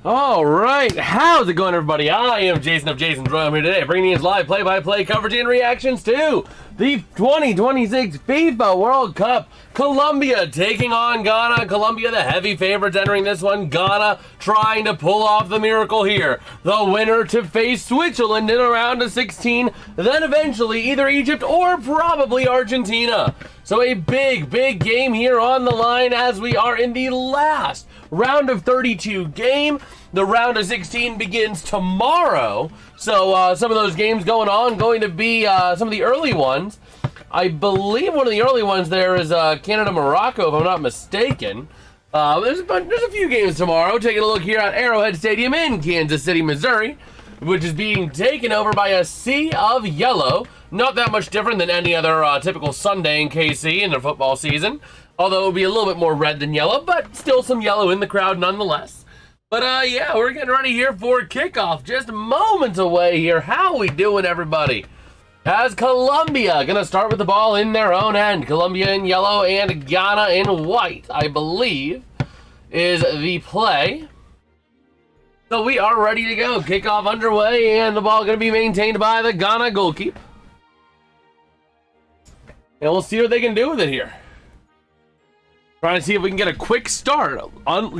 All right, how's it going, everybody? I am Jason of JasonsRealm here today, bringing you live play-by-play coverage and reactions to the 2026 FIFA World Cup. Colombia taking on Ghana. Colombia, the heavy favorites entering this one. Ghana trying to pull off the miracle here. The winner to face Switzerland in a round of 16, then eventually either Egypt or probably Argentina. So a big game here on the line as we are in the last round of 32 game. The round of 16 begins tomorrow. So some of those games going on, going to be some of the early ones. I believe one of the early ones there is Canada-Morocco, if I'm not mistaken. There's a few games tomorrow. Taking a look here at Arrowhead Stadium in Kansas City, Missouri, which is being taken over by a sea of yellow. Not that much different than any other typical Sunday in KC in the football season. Although it will be a little bit more red than yellow, but still some yellow in the crowd nonetheless. But yeah, we're getting ready here for kickoff. Just moments away here. How we doing, everybody? As Colombia gonna start with the ball in their own end. Colombia in yellow and Ghana in white, I believe, is the play. So we are ready to go. Kickoff underway, and the ball gonna be maintained by the Ghana goalkeeper. And we'll see what they can do with it here. Trying to see if we can get a quick start,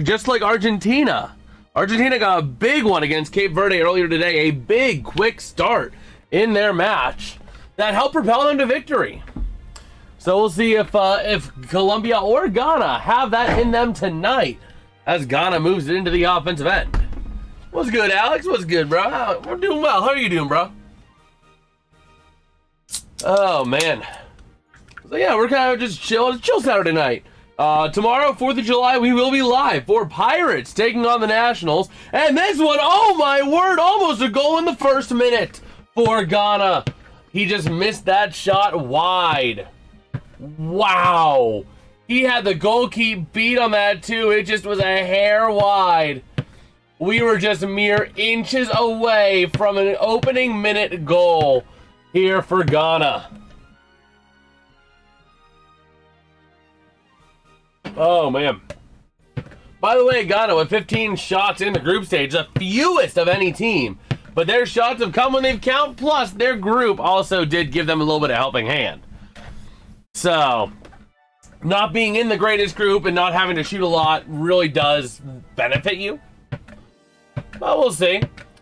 just like Argentina. Argentina got a big one against Cape Verde earlier today. A big, quick start in their match that helped propel them to victory. So we'll see if Colombia or Ghana have that in them tonight as Ghana moves it into the offensive end. What's good, Alex? What's good, bro? We're doing well. How are you doing, bro? Oh, man. So yeah, we're kind of just chill Saturday night. Tomorrow, 4th of July, we will be live for Pirates taking on the Nationals. And this one, oh my word, almost a goal in the first minute for Ghana. He just missed that shot wide. Wow. He had the goalkeeper beat on that too. It just was a hair wide. We were just mere inches away from an opening minute goal here for Ghana. Oh, man. By the way, Ghana with 15 shots in the group stage, the fewest of any team. But their shots have come when they've counted, plus their group also did give them a little bit of helping hand. So, not being in the greatest group and not having to shoot a lot really does benefit you. But we'll see.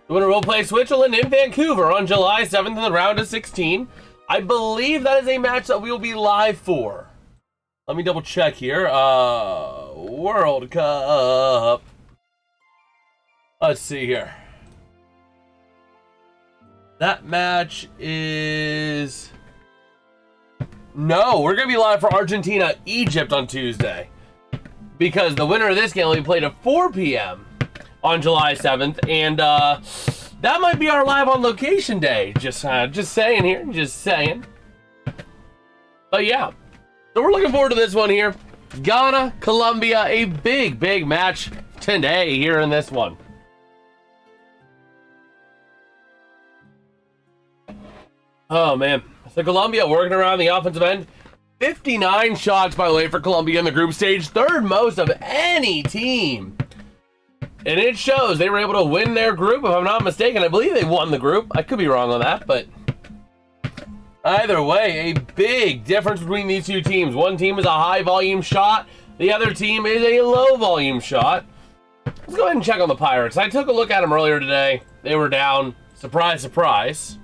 The winner will play Switzerland in Vancouver on July 7th in the round of 16. I believe that is a match that we will be live for. Let me double check here. World Cup. Let's see here. That match is... No, we're going to be live for Argentina, Egypt on Tuesday. Because the winner of this game will be played at 4 p.m. on July 7th. And that might be our live on location day. Just saying here. Just saying. But yeah. So we're looking forward to this one here. Ghana, Colombia, a big match today here in this one. Oh, man. So Colombia working around the offensive end. 59 shots, by the way, for Colombia in the group stage. Third most of any team. And it shows they were able to win their group, if I'm not mistaken. I believe they won the group. I could be wrong on that, but... either way, a big difference between these two teams. One team is a high-volume shot. The other team is a low-volume shot. Let's go ahead and check on the Pirates. I took a look at them earlier today. They were down. Surprise, surprise.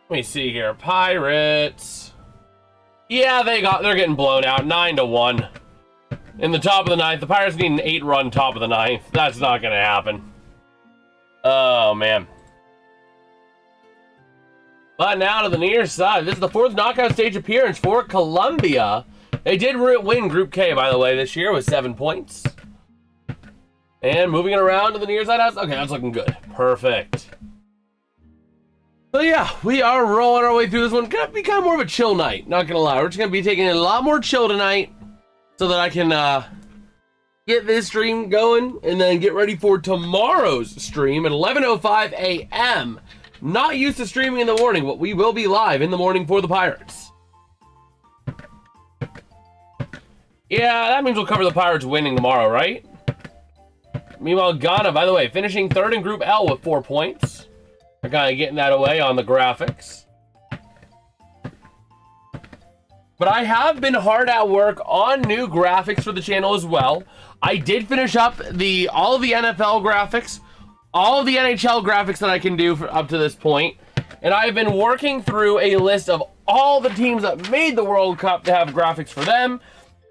Let me see here. Pirates. Yeah, they're getting blown out. 9-1. In the top of the ninth. The Pirates need an 8-run top of the ninth. That's not going to happen. Oh, man. But now to the near side. This is the 4th knockout stage appearance for Colombia. They did win Group K, by the way, this year with 7 points. And moving it around to the near side. Okay, that's looking good. Perfect. So yeah, we are rolling our way through this one. Gonna be kind of more of a chill night, not gonna lie. We're just gonna be taking it a lot more chill tonight so that I can get this stream going and then get ready for tomorrow's stream at 11:05 a.m. Not used to streaming in the morning, but we will be live in the morning for the Pirates. Yeah, that means we'll cover the Pirates winning tomorrow, right? Meanwhile, Ghana, by the way, finishing third in Group L with 4 points. They're kind of getting that away on the graphics. But I have been hard at work on new graphics for the channel as well. I did finish up all of the NFL graphics, all of the NHL graphics that I can do up to this point. And I've been working through a list of all the teams that made the World Cup to have graphics for them,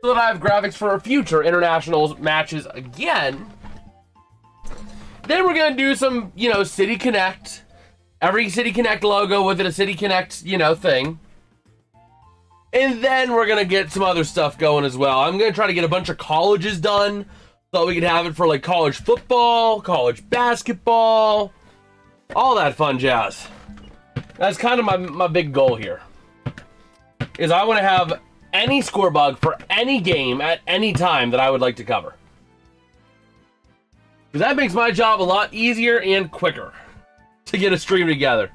so that I have graphics for future international matches again. Then we're going to do some, City Connect. Every City Connect logo with it, a City Connect, thing. And then we're going to get some other stuff going as well. I'm going to try to get a bunch of colleges done so we can have it for like college football, college basketball, all that fun jazz. That's kind of my big goal here. Is I want to have any score bug for any game at any time that I would like to cover. Because that makes my job a lot easier and quicker to get a stream together.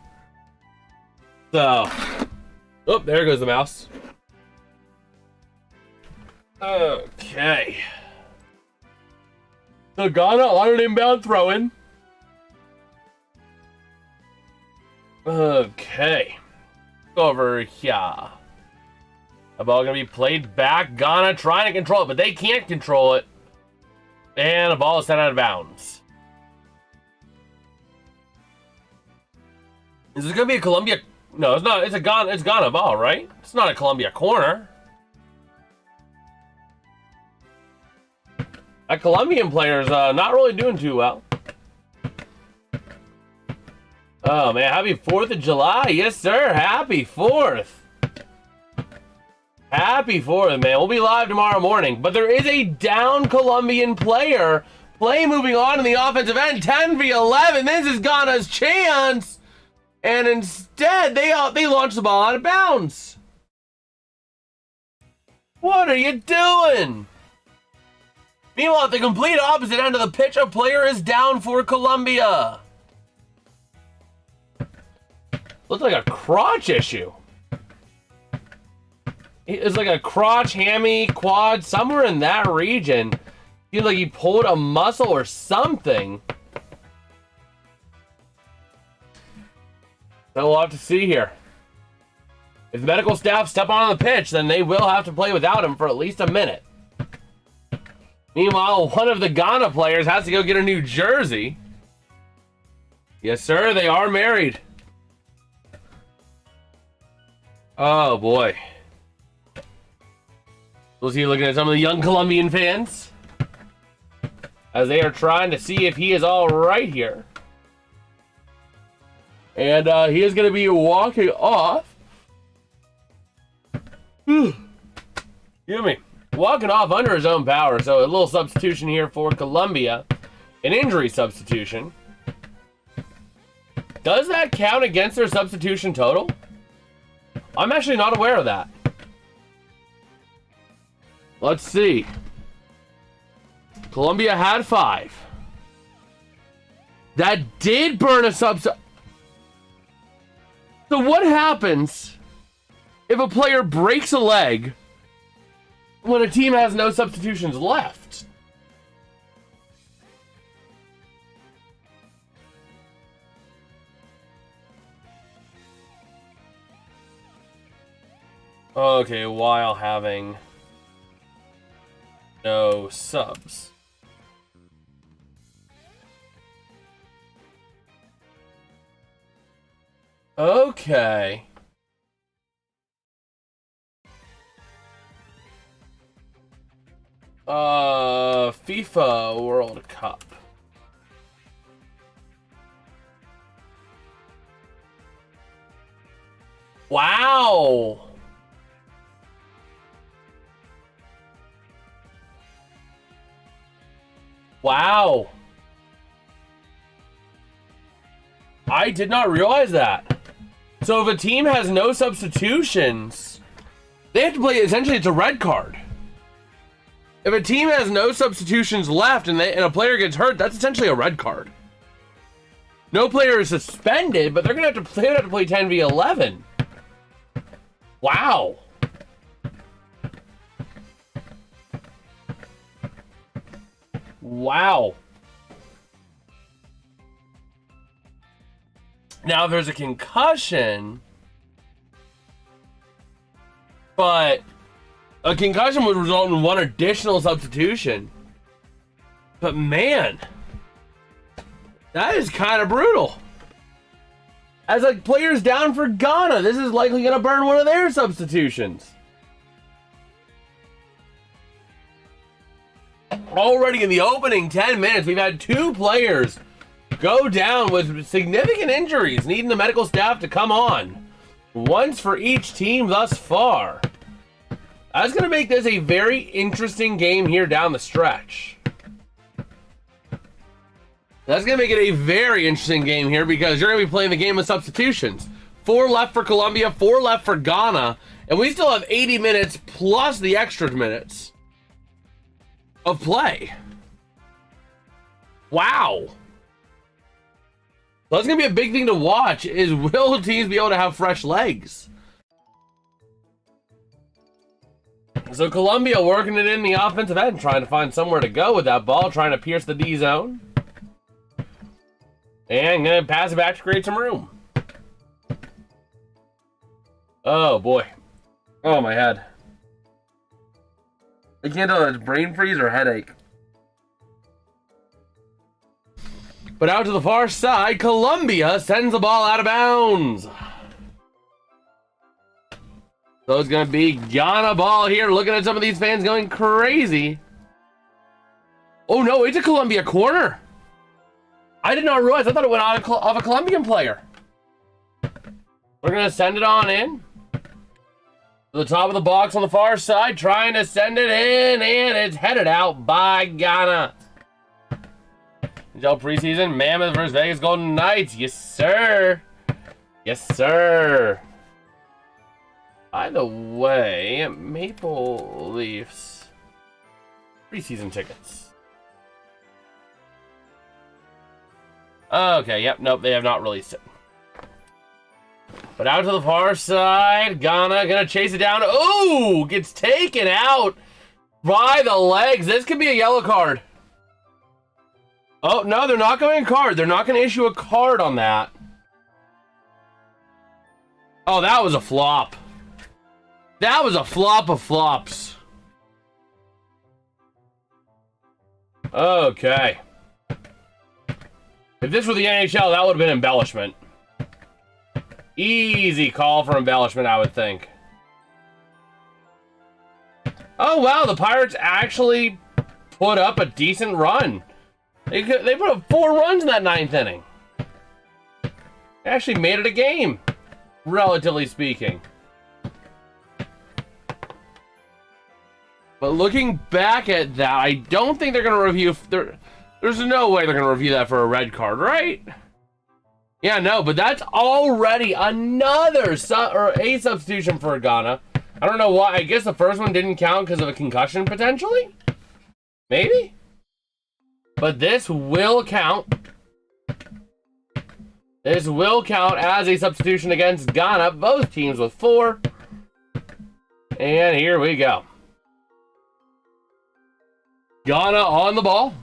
So, oh, there goes the mouse. Okay. So Ghana on an inbound throw-in. Okay. Over here. The ball gonna be played back. Ghana trying to control it, but they can't control it. And the ball is sent out of bounds. Is this gonna be a Colombia? No, it's not. It's Ghana ball, right? It's not a Colombia corner. That Colombian player's not really doing too well. Oh man, happy 4th of July. Yes, sir. Happy 4th. Happy 4th, man. We'll be live tomorrow morning. But there is a down Colombian player. Play moving on in the offensive end. 10v11. This is Ghana's chance. And instead, they launch the ball out of bounds. What are you doing? Meanwhile, at the complete opposite end of the pitch, a player is down for Colombia. Looks like a crotch issue. It's like a crotch, hammy, quad, somewhere in that region. Feels like he pulled a muscle or something. So we'll have to see here. If the medical staff step on the pitch, then they will have to play without him for at least a minute. Meanwhile, one of the Ghana players has to go get a new jersey. Yes, sir, they are married. Oh, boy. Was he looking at some of the young Colombian fans? As they are trying to see if he is all right here. And he is going to be walking off. Excuse me. Walking off under his own power. So a little substitution here for Colombia. An injury substitution. Does that count against their substitution total? I'm actually not aware of that. Let's see. Colombia had 5. That did burn a substitution. So what happens if a player breaks a leg when a team has no substitutions left? Okay, while having no subs. Okay. FIFA World Cup. Wow. Wow. I did not realize that. So if a team has no substitutions, they have to play, essentially it's a red card. If a team has no substitutions left and a player gets hurt, that's essentially a red card. No player is suspended, but they're going to have to play 10v11. Wow. Wow. Now, if there's a concussion, but a concussion would result in one additional substitution. But man, that is kind of brutal. As like players down for Ghana, this is likely going to burn one of their substitutions. Already in the opening 10 minutes, we've had 2 players go down with significant injuries, needing the medical staff to come on. Once for each team thus far. That's going to make this a very interesting game here down the stretch. That's going to make it a very interesting game here because you're going to be playing the game of substitutions. 4 left for Colombia, 4 left for Ghana, and we still have 80 minutes plus the extra minutes of play. Wow. That's going to be a big thing to watch is will teams be able to have fresh legs? So Colombia working it in the offensive end, trying to find somewhere to go with that ball, trying to pierce the D zone. And going to pass it back to create some room. Oh boy. Oh my head. I can't tell if it's brain freeze or headache. But out to the far side, Colombia sends the ball out of bounds. So it's going to be Ghana ball here. Looking at some of these fans going crazy. Oh no, it's a Colombia corner. I did not realize. I thought it went off a Colombian player. We're going to send it on in. To the top of the box on the far side. Trying to send it in. And it's headed out by Ghana. Preseason, Mammoth versus Vegas Golden Knights. Yes, sir. Yes, sir. By the way, Maple Leafs preseason tickets. Okay, yep, nope, they have not released it. But out to the far side, Ghana gonna chase it down. Ooh, gets taken out by the legs. This could be a yellow card. Oh, no, they're not going to card. They're not going to issue a card on that. Oh, that was a flop. That was a flop of flops. Okay. If this were the NHL, that would have been embellishment. Easy call for embellishment, I would think. Oh, wow, the Pirates actually put up a decent run. They put up 4 runs in that 9th inning. They actually made it a game, relatively speaking. But looking back at that, I don't think they're going to review... There's no way they're going to review that for a red card, right? Yeah, no, but that's already another a substitution for Ghana. I don't know why. I guess the first one didn't count because of a concussion, potentially? Maybe? But this will count. This will count as a substitution against Ghana. Both teams with 4. And here we go. Ghana on the ball.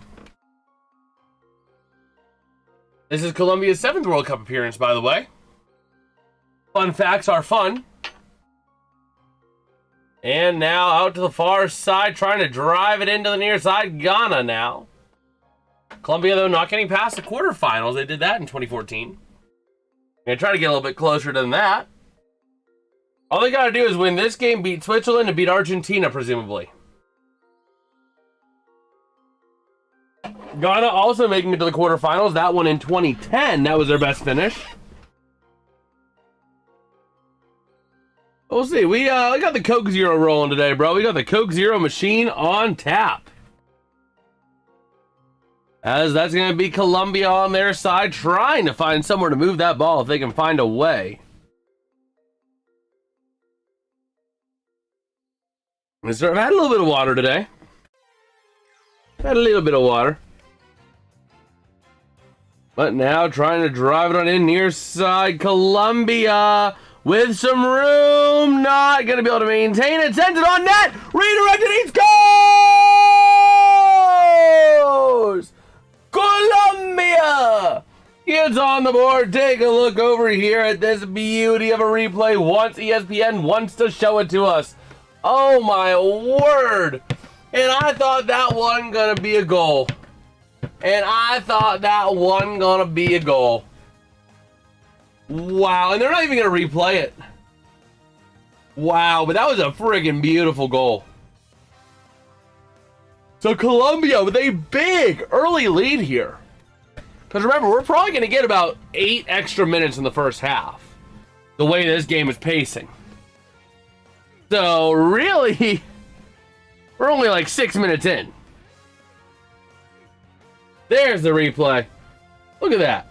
This is Colombia's 7th World Cup appearance, by the way. Fun facts are fun. And now out to the far side, trying to drive it into the near side. Ghana now. Colombia, though, not getting past the quarterfinals. They did that in 2014. Gonna try to get a little bit closer than that. All they gotta do is win this game, beat Switzerland, and beat Argentina, presumably. Ghana also making it to the quarterfinals. That one in 2010. That was their best finish. We'll see. We got the Coke Zero rolling today, bro. We got the Coke Zero machine on tap. As that's going to be Colombia on their side, trying to find somewhere to move that ball if they can find a way. I've had a little bit of water today. Had a little bit of water. But now trying to drive it on in near side. Colombia with some room. Not going to be able to maintain it. Sends it on net. Redirected. He scores! Colombia! It's on the board. Take a look over here at this beauty of a replay. Once ESPN wants to show it to us. Oh my word. And I thought that wasn't going to be a goal. Wow, and they're not even going to replay it. Wow, but that was a friggin' beautiful goal. So Colombia with a big early lead here. Because remember, we're probably going to get about 8 extra minutes in the first half. The way this game is pacing. So really, we're only like 6 minutes in. There's the replay. Look at that.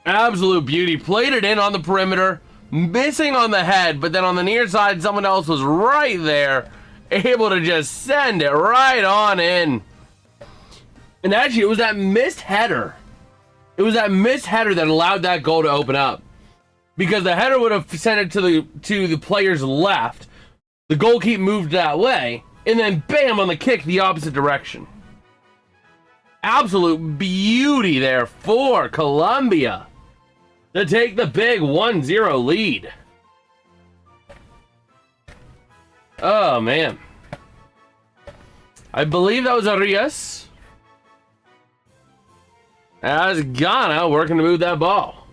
Absolute beauty. Played it in on the perimeter. Missing on the head, but then on the near side, someone else was right there. Able to just send it right on in. And actually, it was that missed header. It was that missed header that allowed that goal to open up. Because the header would have sent it to the player's left. The goalkeeper moved that way. And then bam, on the kick, the opposite direction. Absolute beauty there for Colombia to take the big 1-0 lead. Oh, man. I believe that was Arias. As Ghana working to move that ball.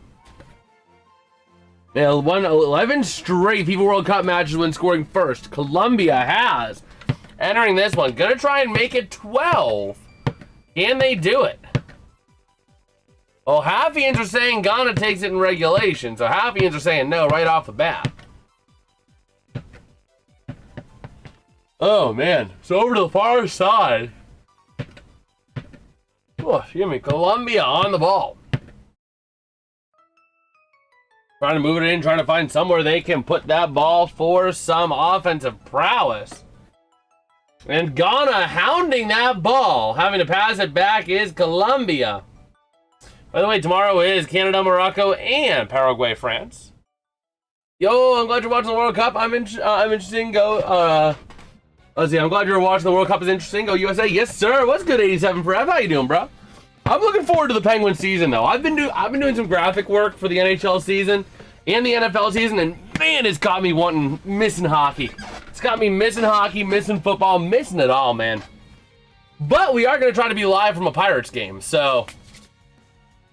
They won 11 straight FIFA World Cup matches when scoring first. Colombia has. Entering this one. Gonna try and make it 12. Can they do it? Well, Hafians are saying Ghana takes it in regulation. So Hafians are saying no right off the bat. Oh, man. So over to the far side. Oh, excuse me. Colombia on the ball. Trying to move it in. Trying to find somewhere they can put that ball for some offensive prowess. And Ghana hounding that ball. Having to pass it back is Colombia. By the way, tomorrow is Canada, Morocco, and Paraguay, France. Yo, I'm glad you're watching the World Cup. I'm interested in go. Let's see. I'm glad you're watching the World Cup. Is interesting. Go USA. Yes, sir. What's good, 87 Forever? How you doing, bro? I'm looking forward to the Penguin season, though. I've been doing some graphic work for the NHL season and the NFL season, and man, it's got me missing hockey. It's got me missing hockey, missing football, missing it all, man. But we are going to try to be live from a Pirates game, so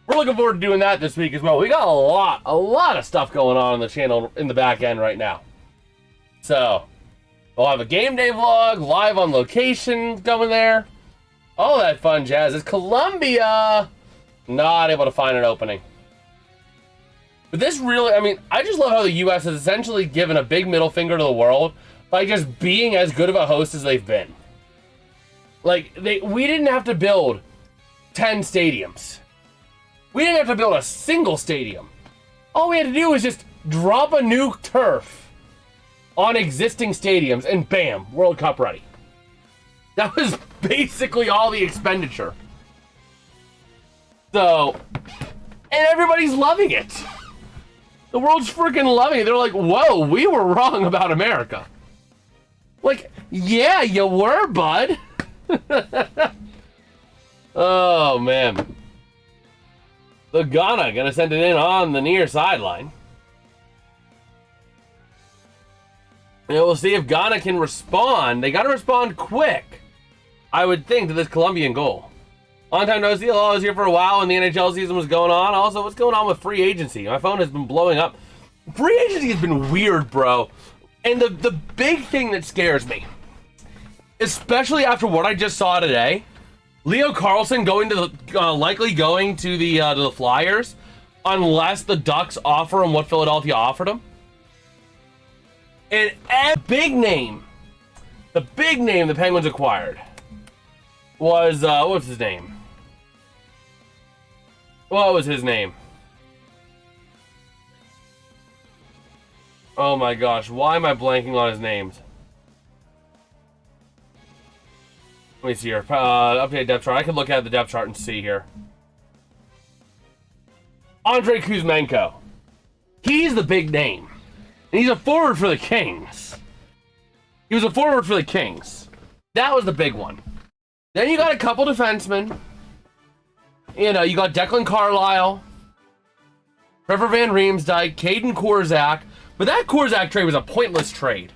we're looking forward to doing that this week as well. We got a lot of stuff going on the channel in the back end right now. So we'll have a game day vlog, live on location going there. All that fun jazz. Is Colombia not able to find an opening. But this really, I mean, I just love how the U.S. has essentially given a big middle finger to the world by just being as good of a host as they've been. Like, we didn't have to build 10 stadiums. We didn't have to build a single stadium. All we had to do was just drop a new turf on existing stadiums and bam, World Cup ready. That was basically all the expenditure. So, and everybody's loving it. The world's freaking loving it. They're like, whoa, we were wrong about America. Like, yeah, you were, bud. Oh, man. The Ghana gonna send it in on the near sideline. And we'll see if Ghana can respond. They gotta respond quick, I would think, to this Colombian goal. Long time no see. I was here for a while when the NHL season was going on. Also, what's going on with free agency? My phone has been blowing up. Free agency has been weird, bro. And the big thing that scares me, especially after what I just saw today, Leo Carlson going to likely going to the Flyers, unless the Ducks offer him what Philadelphia offered him. And a big name, the big name the Penguins acquired was what's his name? What was his name? Oh my gosh, why am I blanking on his names? Let me see here. Update depth chart. I can look at the depth chart and see here. Andrei Kuzmenko. He's the big name. And he's a forward for the Kings. He was a forward for the Kings. That was the big one. Then you got a couple defensemen. you know, you got Declan Carlisle, Trevor Van Riemsdyk, Caden Korzak, but that Korzak trade was a pointless trade.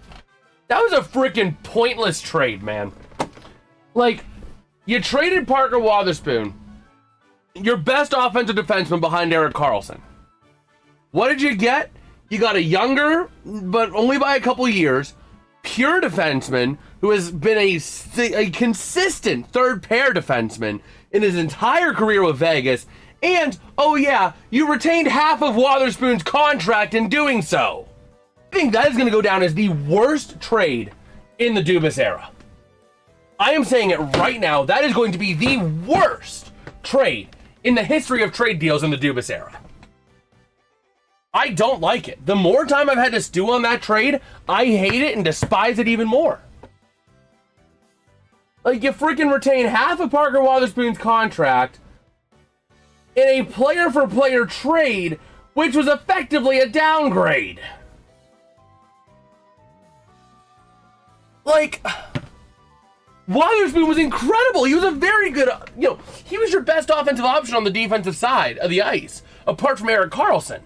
That was a freaking pointless trade, man. Like, you traded Parker Wotherspoon, your best offensive defenseman behind Erik Karlsson. What did you get? You got a younger, but only by a couple years, pure defenseman who has been a consistent third pair defenseman in his entire career with Vegas. And, oh yeah, you retained half of Wotherspoon's contract in doing so. I think that is going to go down as the worst trade in the Dubas era. I am saying it right now. That is going to be the worst trade in the history of trade deals in the Dubas era. I don't like it. The more time I've had to stew on that trade, I hate it and despise it even more. Like, you freaking retain half of Parker Wotherspoon's contract in a player-for-player trade, which was effectively a downgrade. Like, Wotherspoon was incredible. He was a very good, you know, he was your best offensive option on the defensive side of the ice, apart from Erik Karlsson.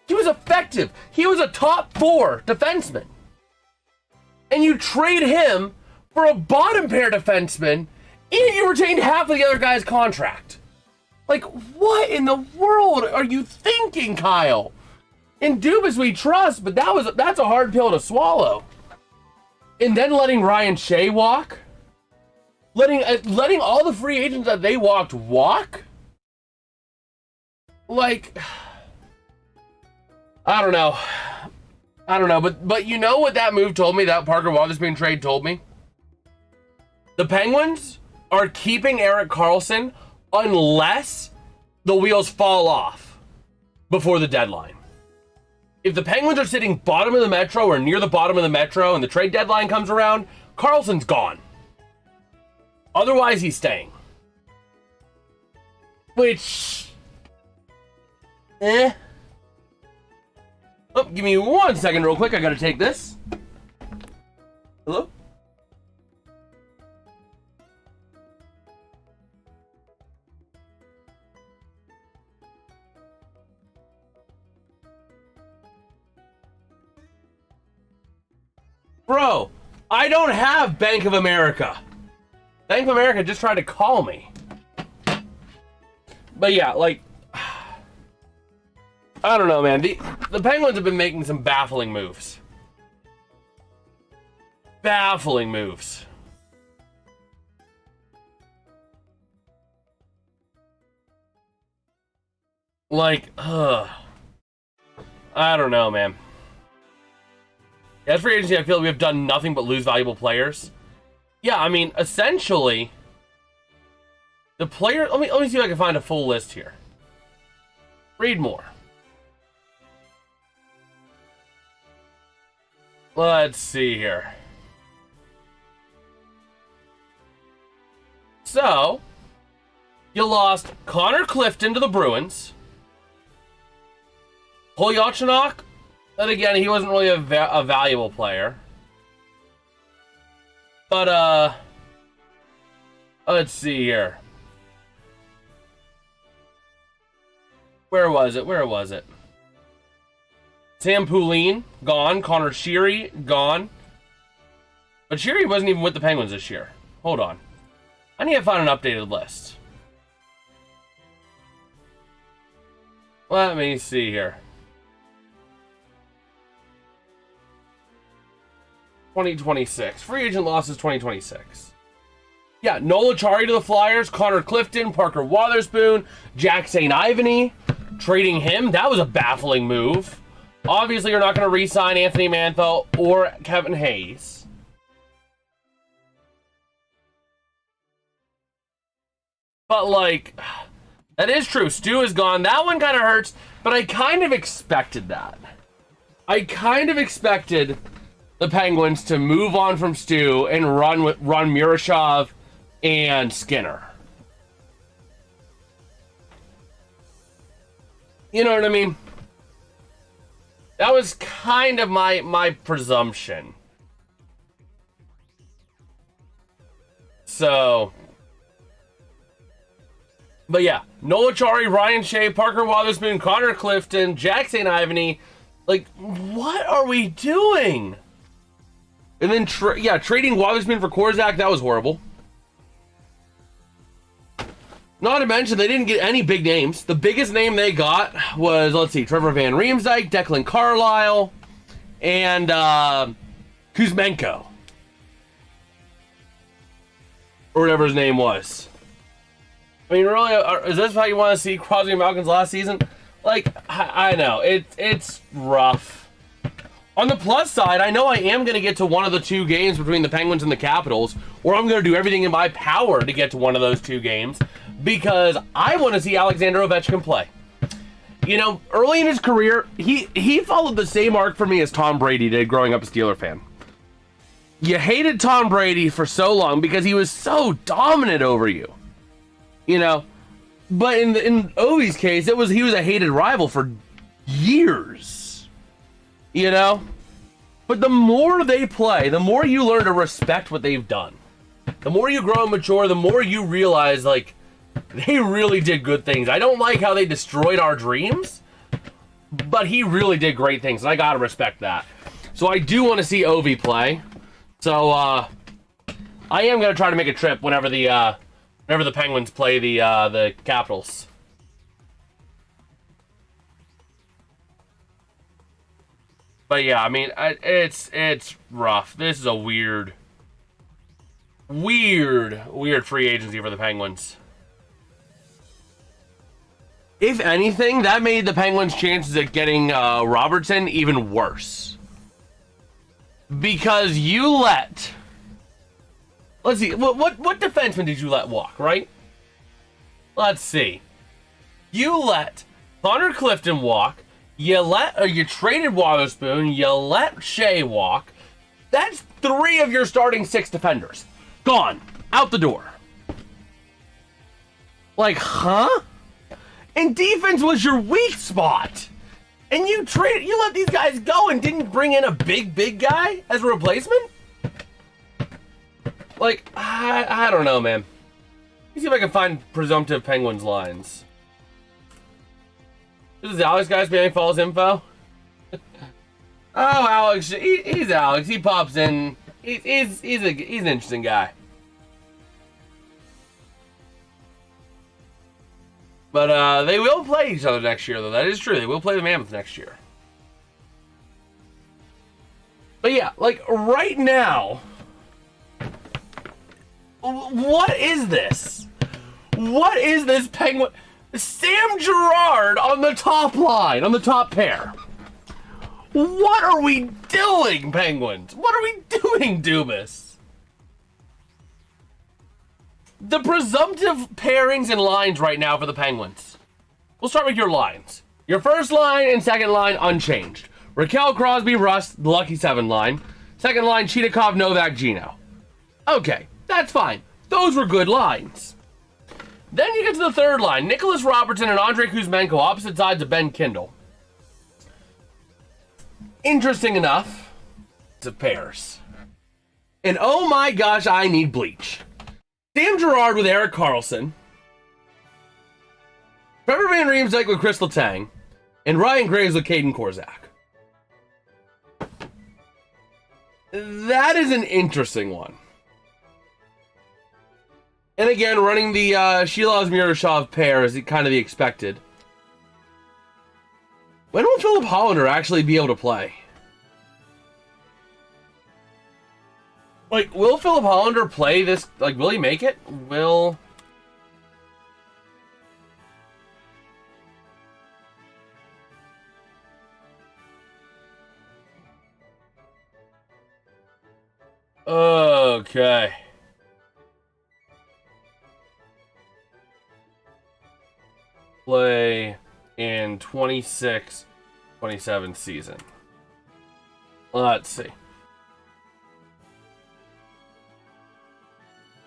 He was effective. He was a top 4 defenseman. And you trade him for a bottom pair defenseman, and you retained half of the other guy's contract. Like, what in the world are you thinking, Kyle? In Dubas we trust, but that's a hard pill to swallow. And then letting Ryan Shea walk? Letting all the free agents that they walked walk? Like, I don't know, but you know what that move told me, that Parker Wotherspoon trade told me? The Penguins are keeping Erik Karlsson unless the wheels fall off before the deadline. If the Penguins are sitting bottom of the Metro or near the bottom of the Metro and the trade deadline comes around, Karlsson's gone. Otherwise, he's staying. Which, Oh, give me 1 second real quick. I gotta take this. Hello? Bro, I don't have Bank of America. Bank of America just tried to call me. But yeah, like, I don't know, man. The Penguins have been making some baffling moves. Baffling moves. Like, I don't know, man. As free agency, I feel like we have done nothing but lose valuable players. Yeah, I mean, essentially, the player. Let me see if I can find a full list here. Read more. Let's see here. So, you lost Connor Clifton to the Bruins. Polyachinok, and again, he wasn't really a valuable player. But, let's see here. Where was it? Sam Poulin, gone. Connor Sheary, gone. But Sheary wasn't even with the Penguins this year. Hold on. I need to find an updated list. Let me see here. 2026. Free agent losses 2026. Yeah, Nola Chari to the Flyers, Connor Clifton, Parker Wotherspoon, Jack St. Ivany. Trading him, that was a baffling move. Obviously, you're not going to re-sign Anthony Mantha or Kevin Hayes. But, like, that is true. Stu is gone. That one kind of hurts, but I kind of expected that. I kind of expected the Penguins to move on from Stu and run Murashov and Skinner. You know what I mean? That was kind of my presumption. So, But yeah, Noah Chari, Ryan Shea, Parker Wotherspoon, Connor Clifton, Jack St. Ivany. Like, what are we doing? And then, trading Wotherspoon for Korzak, that was horrible. Not to mention, they didn't get any big names. The biggest name they got was, let's see, Trevor Van Riemsdyk, Declan Carlisle, and Kuzmenko. Or whatever his name was. I mean, really, is this how you want to see Crosby and Malkin's last season? Like, I know, it's rough. On the plus side, I know I am going to get to one of the two games between the Penguins and the Capitals, or I'm going to do everything in my power to get to one of those two games, because I want to see Alexander Ovechkin play. You know, early in his career, he followed the same arc for me as Tom Brady did growing up a Steeler fan. You hated Tom Brady for so long because he was so dominant over you. You know, but in Ovi's case, he was a hated rival for years. You know, but the more they play, the more you learn to respect what they've done. The more you grow and mature, the more you realize, like, they really did good things. I don't like how they destroyed our dreams, but he really did great things, and I gotta respect that. So I do want to see Ovi play. So I am gonna try to make a trip whenever the Penguins play the Capitals. But yeah, I mean, it's rough. This is a weird free agency for the Penguins. If anything, that made the Penguins' chances at getting Robertson even worse. Because you let... Let's see, what defenseman did you let walk, right? Let's see. You let Connor Clifton walk. You traded Wotherspoon. You let Shea walk. That's 3 of your starting 6 defenders. Gone. Out the door. Like, huh? And defense was your weak spot. And you let these guys go and didn't bring in a big guy as a replacement? Like, I don't know, man. Let me see if I can find presumptive Penguins lines. This is Alex, guys, spamming Falls info. Oh, Alex, he's Alex. He pops in. He's an interesting guy. But they will play each other next year, though. That is true. They will play the Mammoth next year. But yeah, like right now, what is this? What is this Penguin? Sam Girard on the top line, on the top pair. What are we doing, Penguins? What are we doing, Dubas? The presumptive pairings and lines right now for the Penguins. We'll start with your lines. Your first line and second line unchanged. Raquel, Crosby, Rust, the Lucky 7 line. Second line, Cheetakov, Novak, Gino. Okay, that's fine. Those were good lines. Then you get to the third line. Nicholas Robertson and Andrei Kuzmenko, opposite sides of Ben Kindle. Interesting enough, it's a pairs. And oh my gosh, I need bleach. Sam Girard with Erik Karlsson. Trevor Van Riemsdyk with Chris Letang. And Ryan Graves with Caden Korzak. That is an interesting one. And again, running the Shilov Murashov pair is kind of the expected. When will Philip Hollander actually be able to play? Like, will Philip Hollander play this? Like, will he make it? Will... Okay. Play in 26-27 season. Let's see.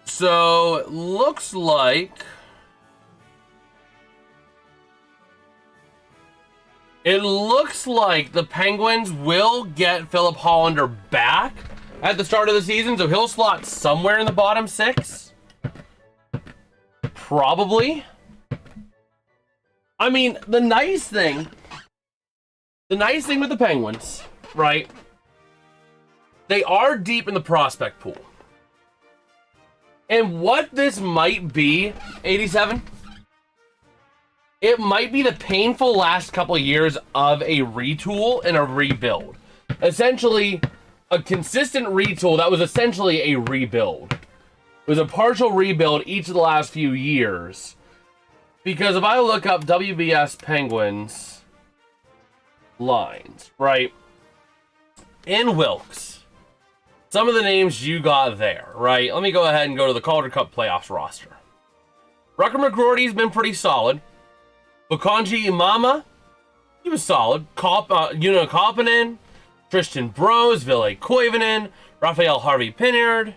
So, it looks like... the Penguins will get Philip Hollander back at the start of the season, so he'll slot somewhere in the bottom 6. Probably. I mean, the nice thing with the Penguins, right? They are deep in the prospect pool. And what this might be, 87, it might be the painful last couple of years of a retool and a rebuild. Essentially, a consistent retool that was essentially a rebuild. It was a partial rebuild each of the last few years. Because if I look up WBS Penguins lines, right? In Wilkes, some of the names you got there, right? Let me go ahead and go to the Calder Cup playoffs roster. Rucker McGroarty's been pretty solid. Bukonji Imama, he was solid. Juno Koppinen, Tristan Brose, Ville Koivunen, Raphael Harvey-Pinard.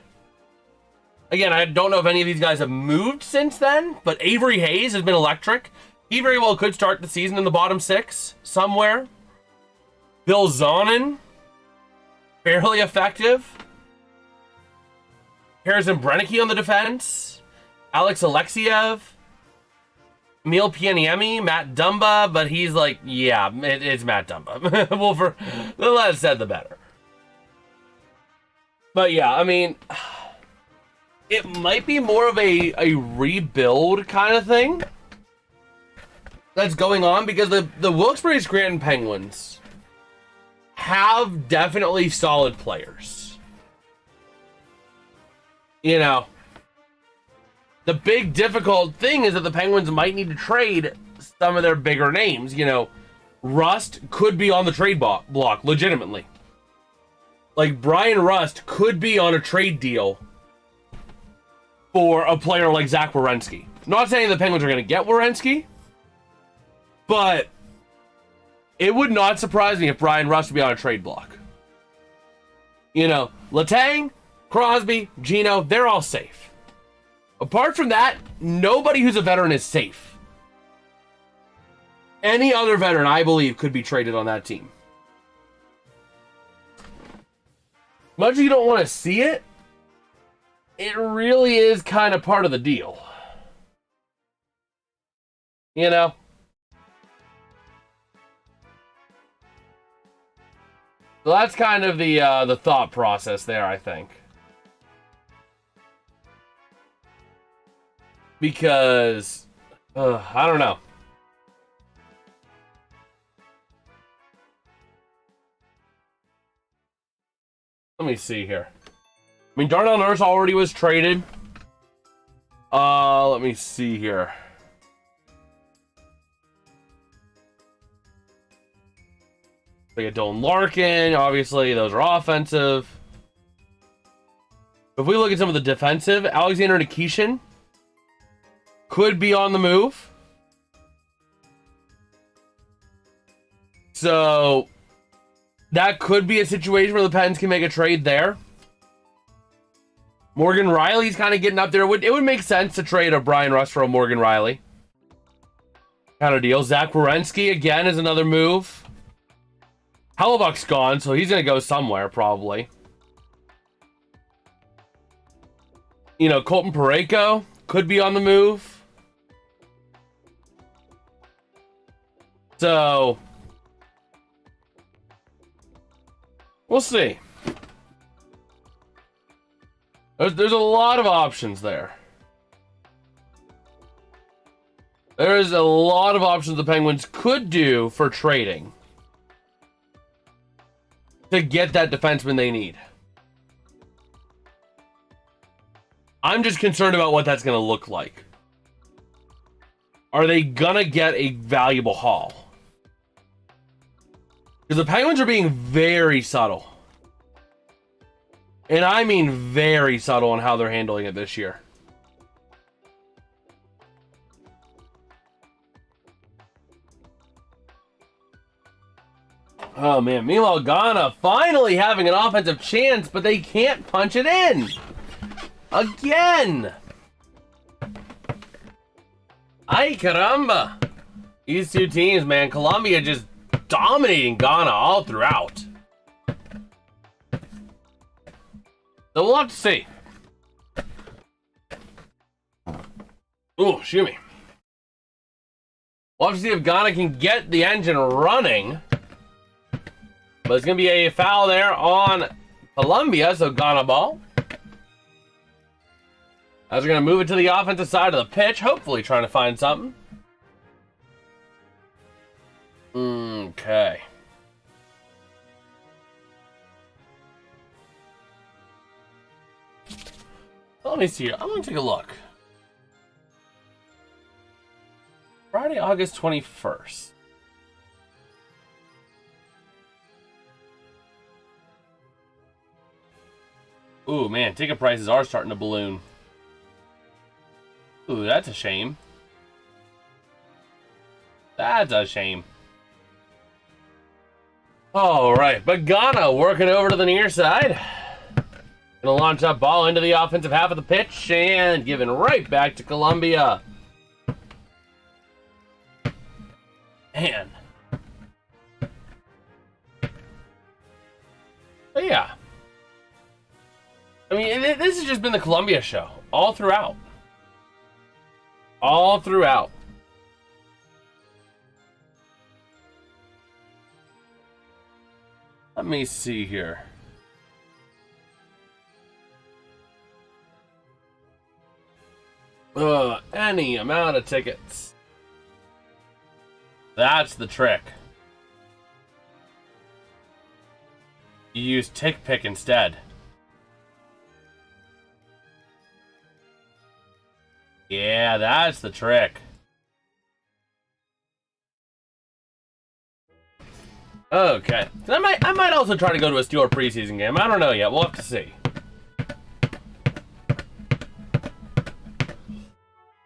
Again, I don't know if any of these guys have moved since then, but Avery Hayes has been electric. He very well could start the season in the bottom 6 somewhere. Bill Zonin, fairly effective. Harrison Brennicky on the defense. Alex Alexiev. Emil Pianiemi. Matt Dumba. But he's like, yeah, it's Matt Dumba. Well, for the less said, the better. But yeah, I mean, it might be more of a rebuild kind of thing that's going on, because the Wilkes-Barre Scranton Penguins have definitely solid players. You know, the big difficult thing is that the Penguins might need to trade some of their bigger names. You know, Rust could be on the trade block, legitimately. Like, Brian Rust could be on a trade deal for a player like Zach Werenski. Not saying the Penguins are going to get Werenski, but it would not surprise me if Brian Rust would be on a trade block. You know, Letang, Crosby, Gino, they're all safe. Apart from that, nobody who's a veteran is safe. Any other veteran, I believe, could be traded on that team. Much as you don't want to see it, it really is kind of part of the deal. You know? So that's kind of the thought process there, I think. Because, I don't know. Let me see here. I mean, Darnell Nurse already was traded. Let me see here. We got Dylan Larkin. Obviously, those are offensive. If we look at some of the defensive, Alexander Nikishin could be on the move. So that could be a situation where the Pens can make a trade there. Morgan Riley's kind of getting up there. It would make sense to trade a Brian Rust for a Morgan Riley kind of deal. Zach Werenski, again, is another move. Hellebuck's gone, so he's going to go somewhere, probably. You know, Colton Parayko could be on the move. So we'll see. There's a lot of options there. There is a lot of options the Penguins could do for trading to get that defenseman they need. I'm just concerned about what that's going to look like. Are they going to get a valuable haul? Because the Penguins are being very subtle. And I mean very subtle on how they're handling it this year. Oh, man. Meanwhile, Ghana finally having an offensive chance, but they can't punch it in. Again. Ay, caramba. These two teams, man. Colombia just dominating Ghana all throughout. So we'll have to see. Ooh, shoot me. We'll have to see if Ghana can get the engine running. But it's going to be a foul there on Colombia, so Ghana ball. As we're going to move it to the offensive side of the pitch, hopefully trying to find something. Okay. So let me see here. I'm going to take a look. Friday, August 21st. Ooh, man, ticket prices are starting to balloon. Ooh, that's a shame. That's a shame. All right, but Ghana working over to the near side. Gonna launch that ball into the offensive half of the pitch and giving right back to Colombia. Man. But yeah. I mean, this has just been the Colombia show all throughout. All throughout. Let me see here. Any amount of tickets. That's the trick. You use Tick Pick instead. Yeah, that's the trick. Okay. So I might also try to go to a Steeler preseason game. I don't know yet. We'll have to see.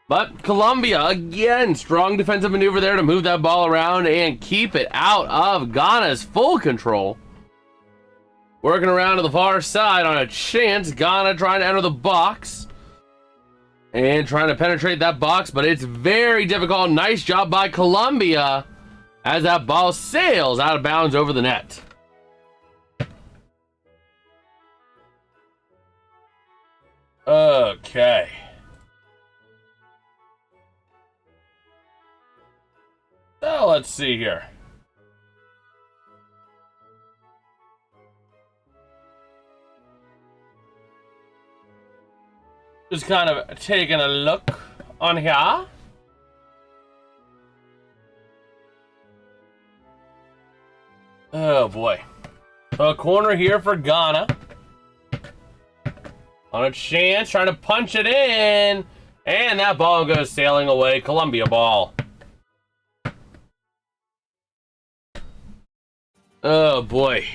But Colombia, again, strong defensive maneuver there to move that ball around and keep it out of Ghana's full control. Working around to the far side on a chance. Ghana trying to enter the box. And trying to penetrate that box, but it's very difficult. Nice job by Colombia as that ball sails out of bounds over the net. Okay. So let's see here. Just kind of taking a look on here. Oh boy. So a corner here for Ghana. On a chance, trying to punch it in. And that ball goes sailing away. Colombia ball. Oh boy.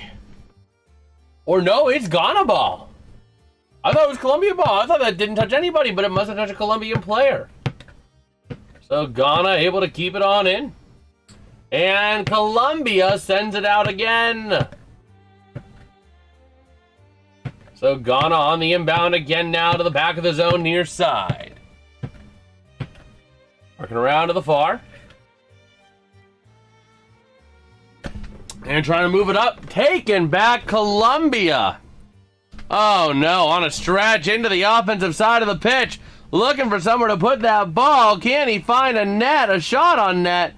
Or no, it's Ghana ball. I thought it was Colombia ball. I thought that didn't touch anybody, but it must have touched a Colombian player. So Ghana able to keep it on in. And Colombia sends it out again. So Ghana on the inbound again now to the back of the zone near side. Working around to the far. And trying to move it up. Taken back Colombia. Oh no, on a stretch into the offensive side of the pitch. Looking for somewhere to put that ball. Can he find a net? A shot on net.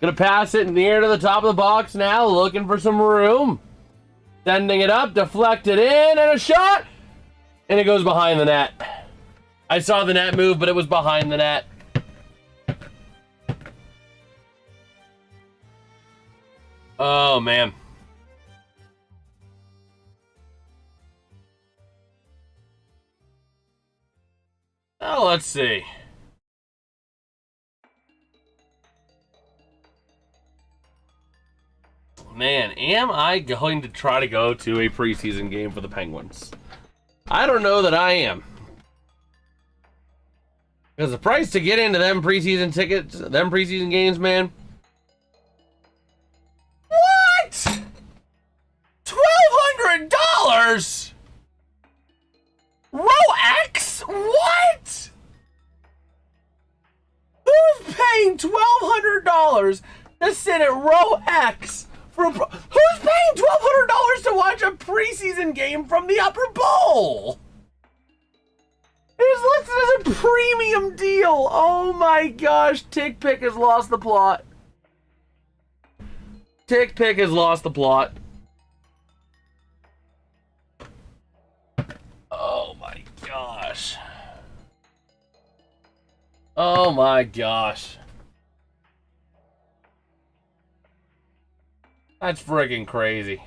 Gonna pass it near to the top of the box now. Looking for some room. Sending it up. Deflected in. And a shot. And it goes behind the net. I saw the net move, but it was behind the net. Oh, man. Oh, let's see. Man, am I going to try to go to a preseason game for the Penguins? I don't know that I am. Because the price to get into them preseason tickets, them preseason games, man. What? $1,200? Row X? What? Who's paying $1,200 to sit at row X? Who's paying $1,200 to watch a preseason game from the Upper Bowl? It was listed as a premium deal. Oh my gosh, Tick Pick has lost the plot. Tick Pick has lost the plot. Oh my gosh. Oh my gosh. That's freaking crazy.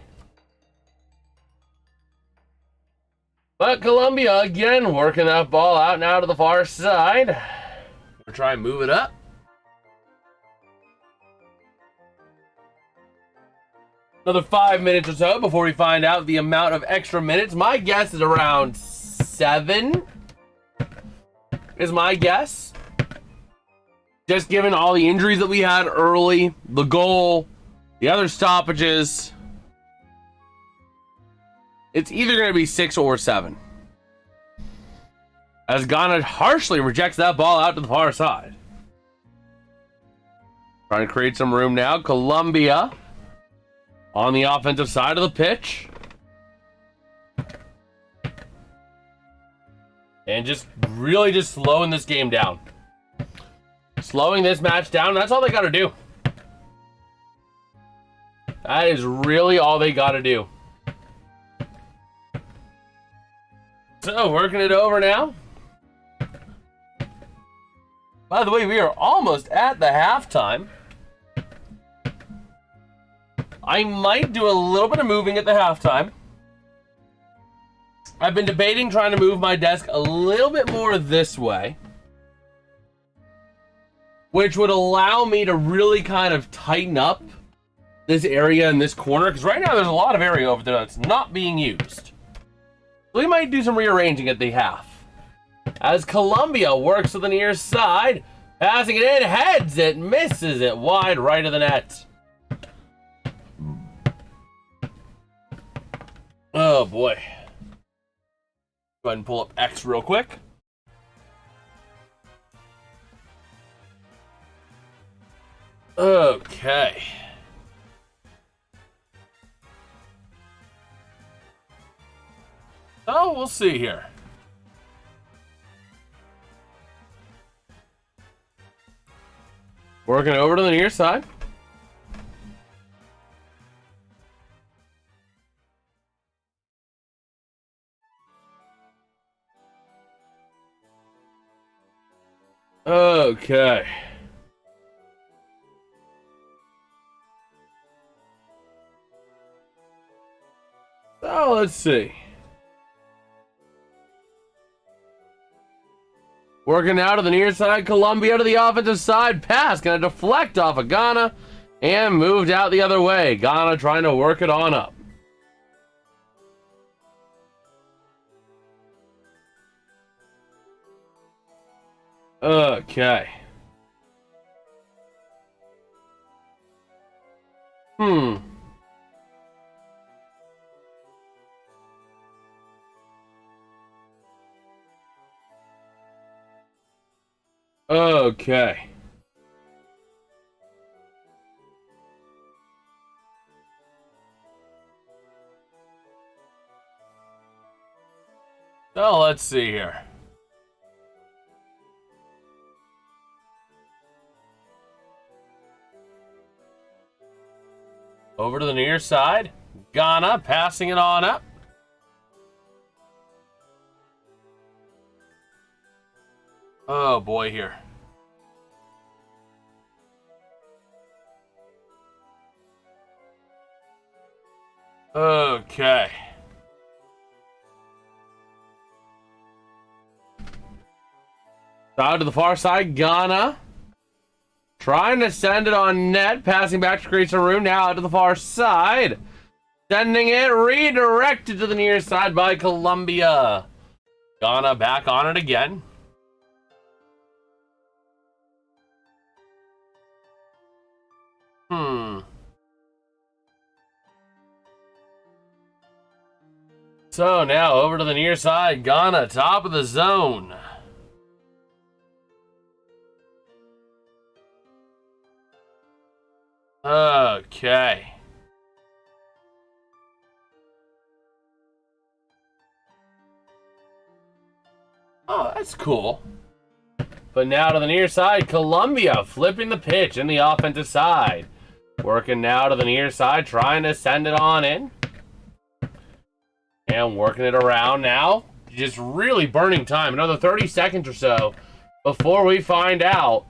But Colombia again working that ball out now to the far side. We'll try and move it up. Another 5 minutes or so before we find out the amount of extra minutes. My guess is around 7 is my guess. Just given all the injuries that we had early, the goal, the other stoppages. It's either going to be 6 or 7. As Ghana harshly rejects that ball out to the far side. Trying to create some room now. Colombia on the offensive side of the pitch. And just really just slowing this game down. Slowing this match down. That's all they got to do. That is really all they got to do. So, working it over now. By the way, we are almost at the halftime. I might do a little bit of moving at the halftime. I've been debating trying to move my desk a little bit more this way, which would allow me to really kind of tighten up this area in this corner, because right now there's a lot of area over there that's not being used. We might do some rearranging at the half. As Colombia works to the near side, passing it in, heads it, misses it wide right of the net. Oh boy. Go ahead and pull up X real quick. Okay. Oh, we'll see here. Working over to the near side. Okay. So let's see. Working out of the near side, Colombia to the offensive side. Pass gonna deflect off of Ghana and moved out the other way. Ghana trying to work it on up. Okay. Okay. So let's see here. Over to the near side. Ghana passing it on up. Oh boy here. Okay. Out to the far side, Ghana. Trying to send it on net, passing back to create some room. Now out to the far side. Sending it redirected to the near side by Colombia. Ghana back on it again. So now over to the near side, Ghana, top of the zone. Okay. Oh, That's cool. But now to the near side, Colombia flipping the pitch in the offensive side. Working now to the near side, trying to send it on in. And working it around now. Just really burning time. Another 30 seconds or so before we find out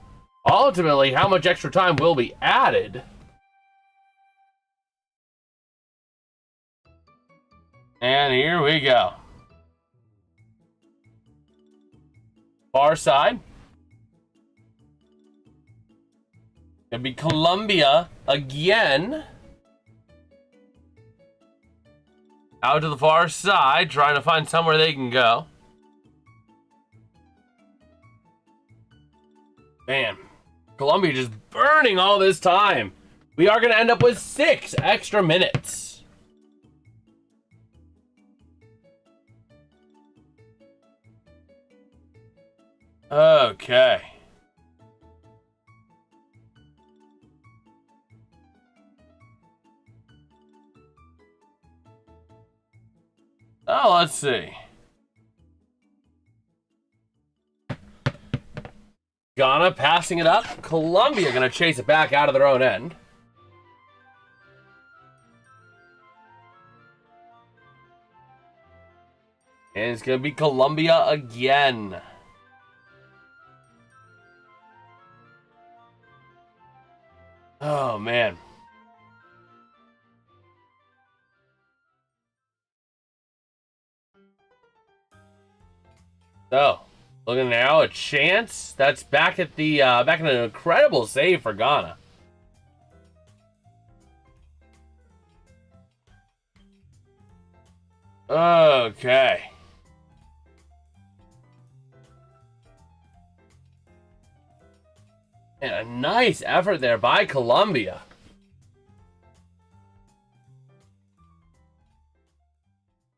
ultimately how much extra time will be added. And here we go. Far side. It'll be Colombia again. Out to the far side, trying to find somewhere they can go. Man, Colombia just burning all this time. We are going to end up with 6 extra minutes. Okay. Oh, let's see. Ghana passing it up. Colombia going to chase it back out of their own end. And it's going to be Colombia again. Oh, man. So, looking now, a chance. That's back at the back in an incredible save for Ghana. Okay. And a nice effort there by Colombia.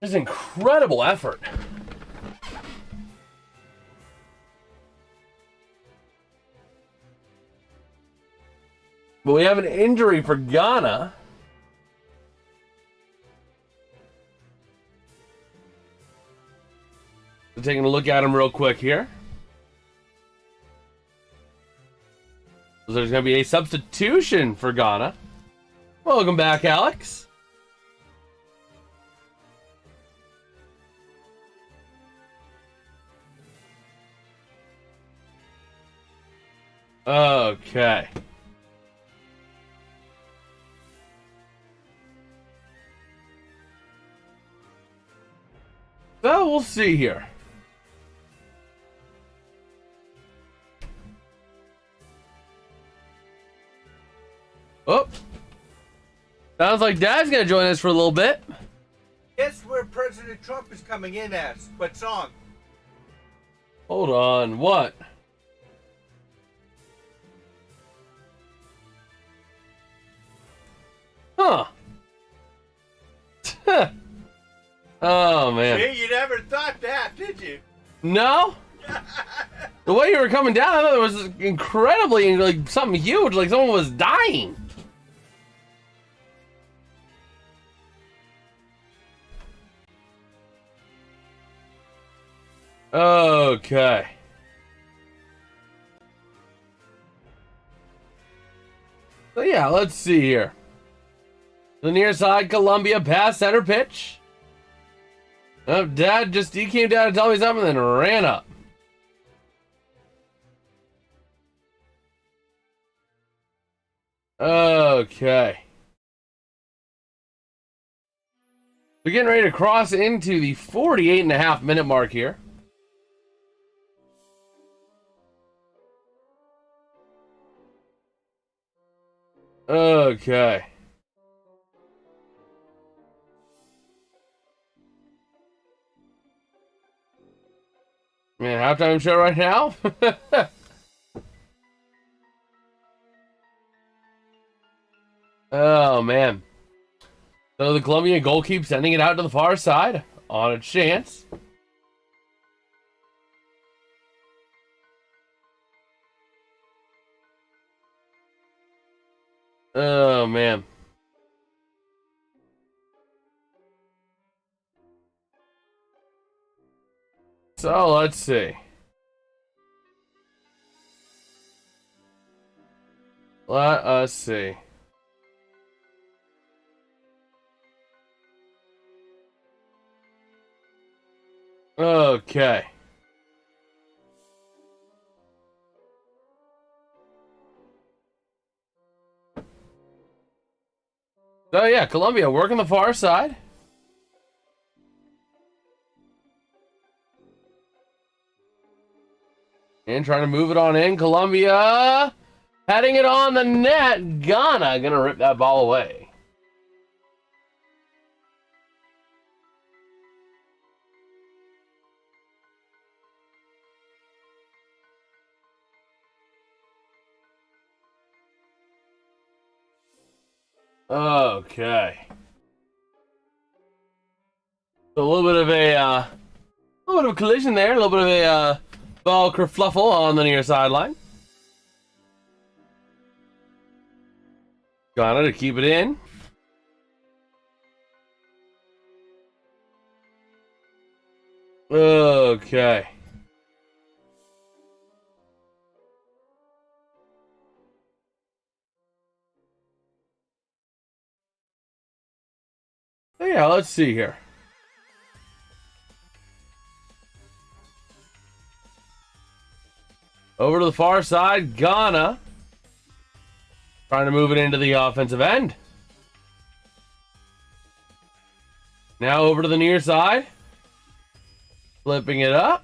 Just incredible effort. But we have an injury for Ghana. So taking a look at him real quick here. So there's going to be a substitution for Ghana. Welcome back, Alex. Okay. So we'll see here. Oh. Sounds like Dad's gonna join us for a little bit. Guess where President Trump is coming in as? What song? Hold on, what? Huh. Oh, man. Hey, you never thought that, did you? No? The way you were coming down, I thought it was incredibly, like, something huge, like someone was dying. Okay. So, yeah, let's see here. The near side, Colombia pass center pitch. Oh, Dad he came down to tell me something and then ran up. Okay. We're getting ready to cross into the 48.5-minute mark here. Okay. Man, halftime show right now? Oh, man. So the Colombian goal keeps sending it out to the far side on a chance. Oh, man. So, let's see. Let us see. Okay. So yeah, Colombia working the far side. And trying to move it on in. Colombia heading it on the net. Ghana gonna rip that ball away. Okay. So a little bit of a collision there. A little bit of a ball kerfluffle on the near sideline. Ghana to keep it in. Okay. So yeah, let's see here. Over to the far side, Ghana trying to move it into the offensive end. Now over to the near side. Flipping it up.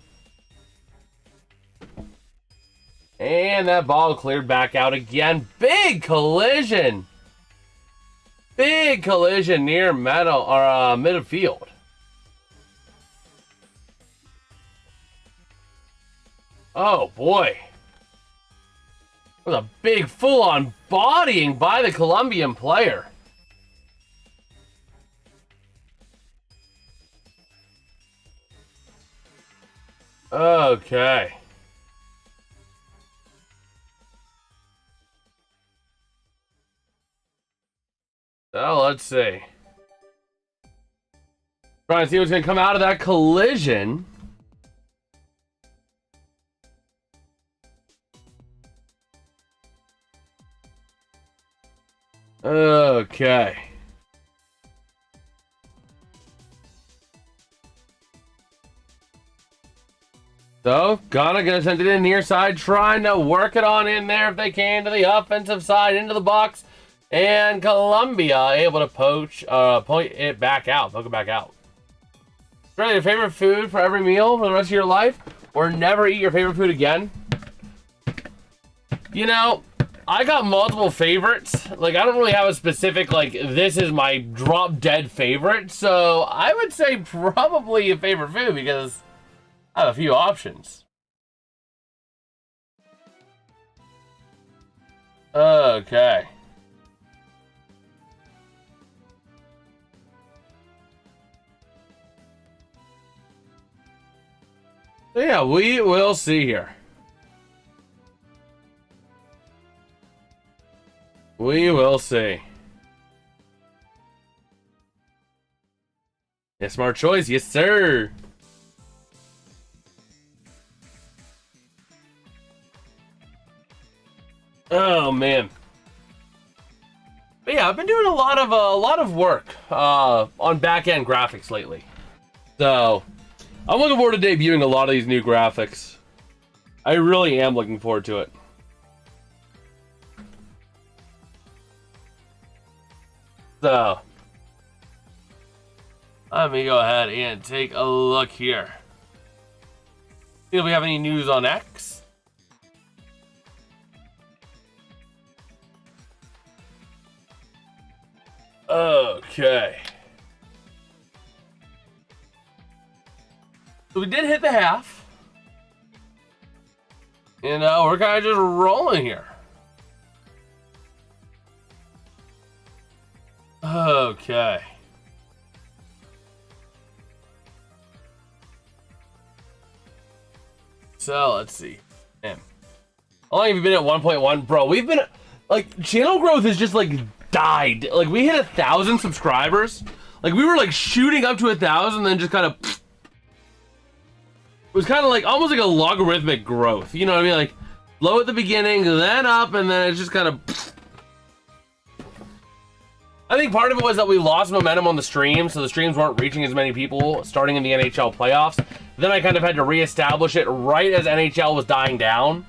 And that ball cleared back out again. Big collision. Big collision near midfield. Oh boy. It was a big full-on bodying by the Colombian player. Okay. So let's see. Trying to see what's going to come out of that collision. Okay. So, Ghana gonna send it in near side, trying to work it on in there if they can to the offensive side, into the box. And Colombia able to point it back out, poke it back out. Really, your favorite food for every meal for the rest of your life? Or never eat your favorite food again? You know, I got multiple favorites. Like, I don't really have a specific, like, this is my drop dead favorite. So, I would say probably a favorite food because I have a few options. Okay. So yeah, we will see here. We will see. Yeah, smart choice. Yes, sir. Oh man. But yeah, I've been doing a lot of work on back-end graphics lately. So I'm looking forward to debuting a lot of these new graphics. I really am looking forward to it. So let me go ahead and take a look here. See if we have any news on X. Okay. So we did hit the half. And we're kind of just rolling here. Okay. So let's see. Man. How long have you been at 1.1? Bro, we've been like, channel growth has just like died. Like, we hit 1,000 subscribers. Like, we were like shooting up to 1,000, then just kind of, it was kind of like almost like a logarithmic growth. You know what I mean? Like low at the beginning, then up, and then it's just kind of I think part of it was that we lost momentum on the stream, so the streams weren't reaching as many people starting in the NHL playoffs. Then I kind of had to reestablish it right as NHL was dying down.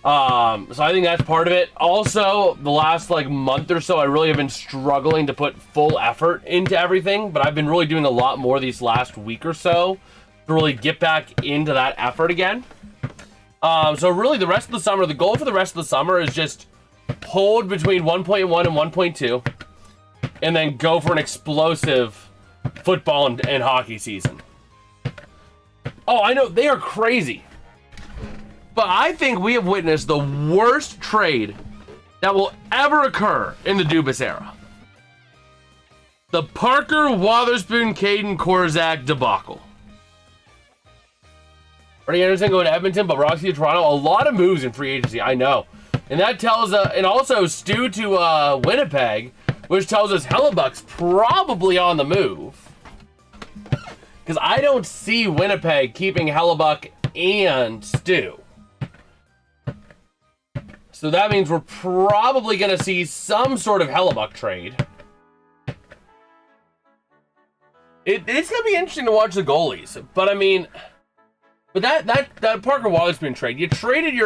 So I think that's part of it. Also, the last like month or so, I really have been struggling to put full effort into everything, but I've been really doing a lot more these last week or so to really get back into that effort again. So really the rest of the summer, the goal for the rest of the summer is just hold between 1.1 and 1.2 and then go for an explosive football and hockey season. Oh, I know, they are crazy. But I think we have witnessed the worst trade that will ever occur in the Dubas era. The Parker, Wotherspoon, Caden, Korzak debacle. Freddie Anderson going to Edmonton, but Roxy to Toronto. A lot of moves in free agency, I know. And that tells and also Stu to Winnipeg, which tells us Hellebuck's probably on the move. Because I don't see Winnipeg keeping Hellebuck and Stu. So that means we're probably going to see some sort of Hellebuck trade. It's going to be interesting to watch the goalies. But I mean, but that Parker Wotherspoon trade, you traded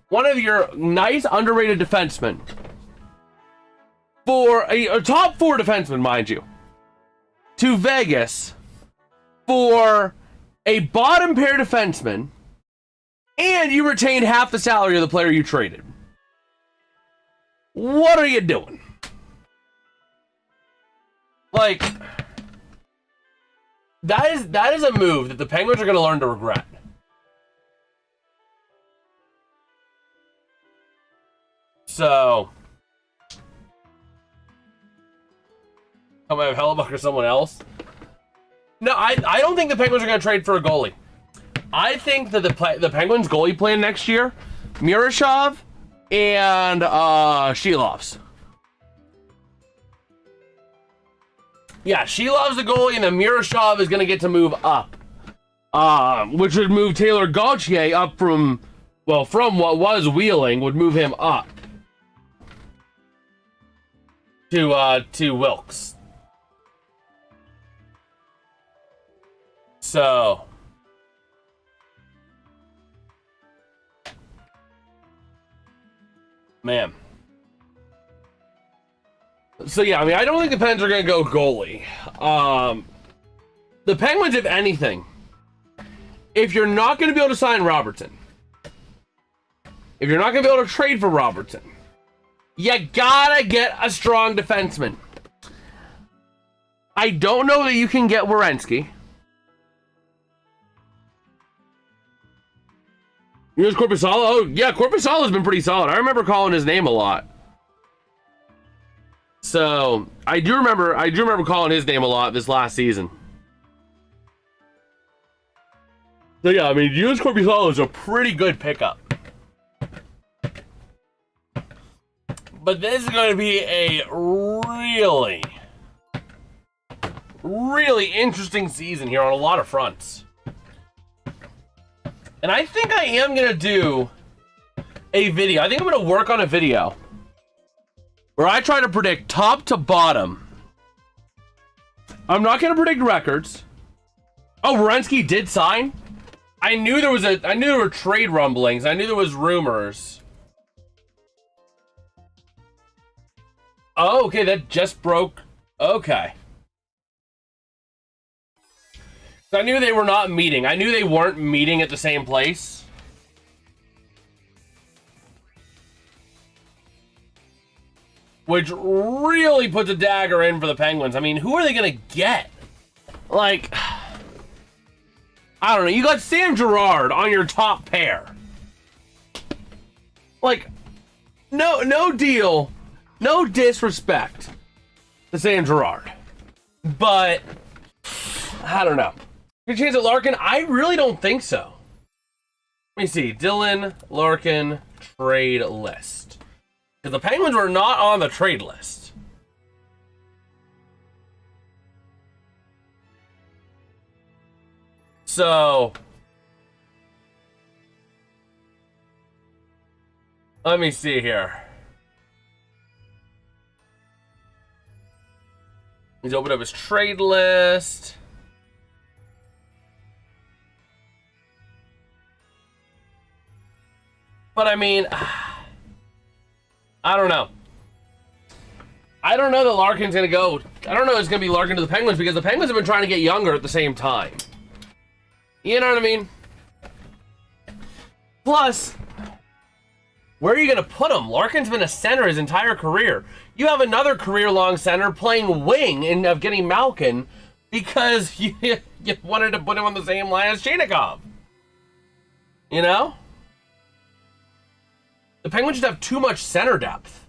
one of your nice underrated defensemen for a top 4 defenseman, mind you, to Vegas for a bottom pair defenseman, and you retained half the salary of the player you traded. What are you doing? Like, that is a move that the Penguins are going to learn to regret. So, I might have Hellebuck or someone else. No, I don't think the Penguins are going to trade for a goalie. I think that the Penguins goalie plan next year, Murashov and Shilovs. Yeah, Shilov's the goalie, and then Murashov is going to get to move up, which would move Taylor Gauthier up from what was Wheeling, would move him up to Wilkes. So, man. So yeah, I mean, I don't think the Pens are going to go goalie. The Penguins, if anything, if you're not going to be able to sign Robertson, if you're not going to be able to trade for Robertson, you gotta get a strong defenseman. I don't know that you can get Werenski. Here's Korpisalo. Oh, yeah, Korpisalo's been pretty solid. I remember calling his name a lot. So, I do remember calling his name a lot this last season. So, yeah, I mean, Yunus Korpisalo is a pretty good pickup. But this is going to be a really, really interesting season here on a lot of fronts. And I think I am going to do a video. I think I'm going to work on a video where I try to predict top to bottom. I'm not going to predict records. Oh, Werenski did sign? I knew there were trade rumblings. I knew there was rumors. Oh, okay, that just broke. Okay. I knew they were not meeting. I knew they weren't meeting at the same place. Which really puts a dagger in for the Penguins. I mean, who are they going to get? Like, I don't know. You got Sam Girard on your top pair. Like, no deal. No disrespect to Sam Girard. But, I don't know. Good chance at Larkin? I really don't think so. Let me see. Dylan Larkin trade list. Because the Penguins were not on the trade list. So, let me see here. He's opened up his trade list. But I mean, I don't know. I don't know that Larkin's going to go. I don't know if it's going to be Larkin to the Penguins because the Penguins have been trying to get younger at the same time. You know what I mean? Plus, where are you going to put him? Larkin's been a center his entire career. You have another career-long center playing wing and of getting Malkin because you wanted to put him on the same line as Chenikov. You know? The Penguins just have too much center depth.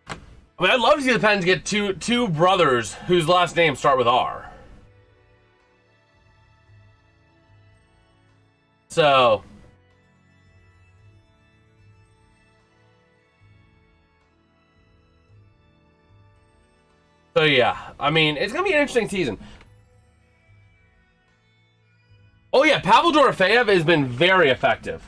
I mean, I'd love to see the Pens get two brothers whose last names start with R. So yeah, I mean, it's gonna be an interesting season. Oh yeah, Pavel Dorofeyev has been very effective.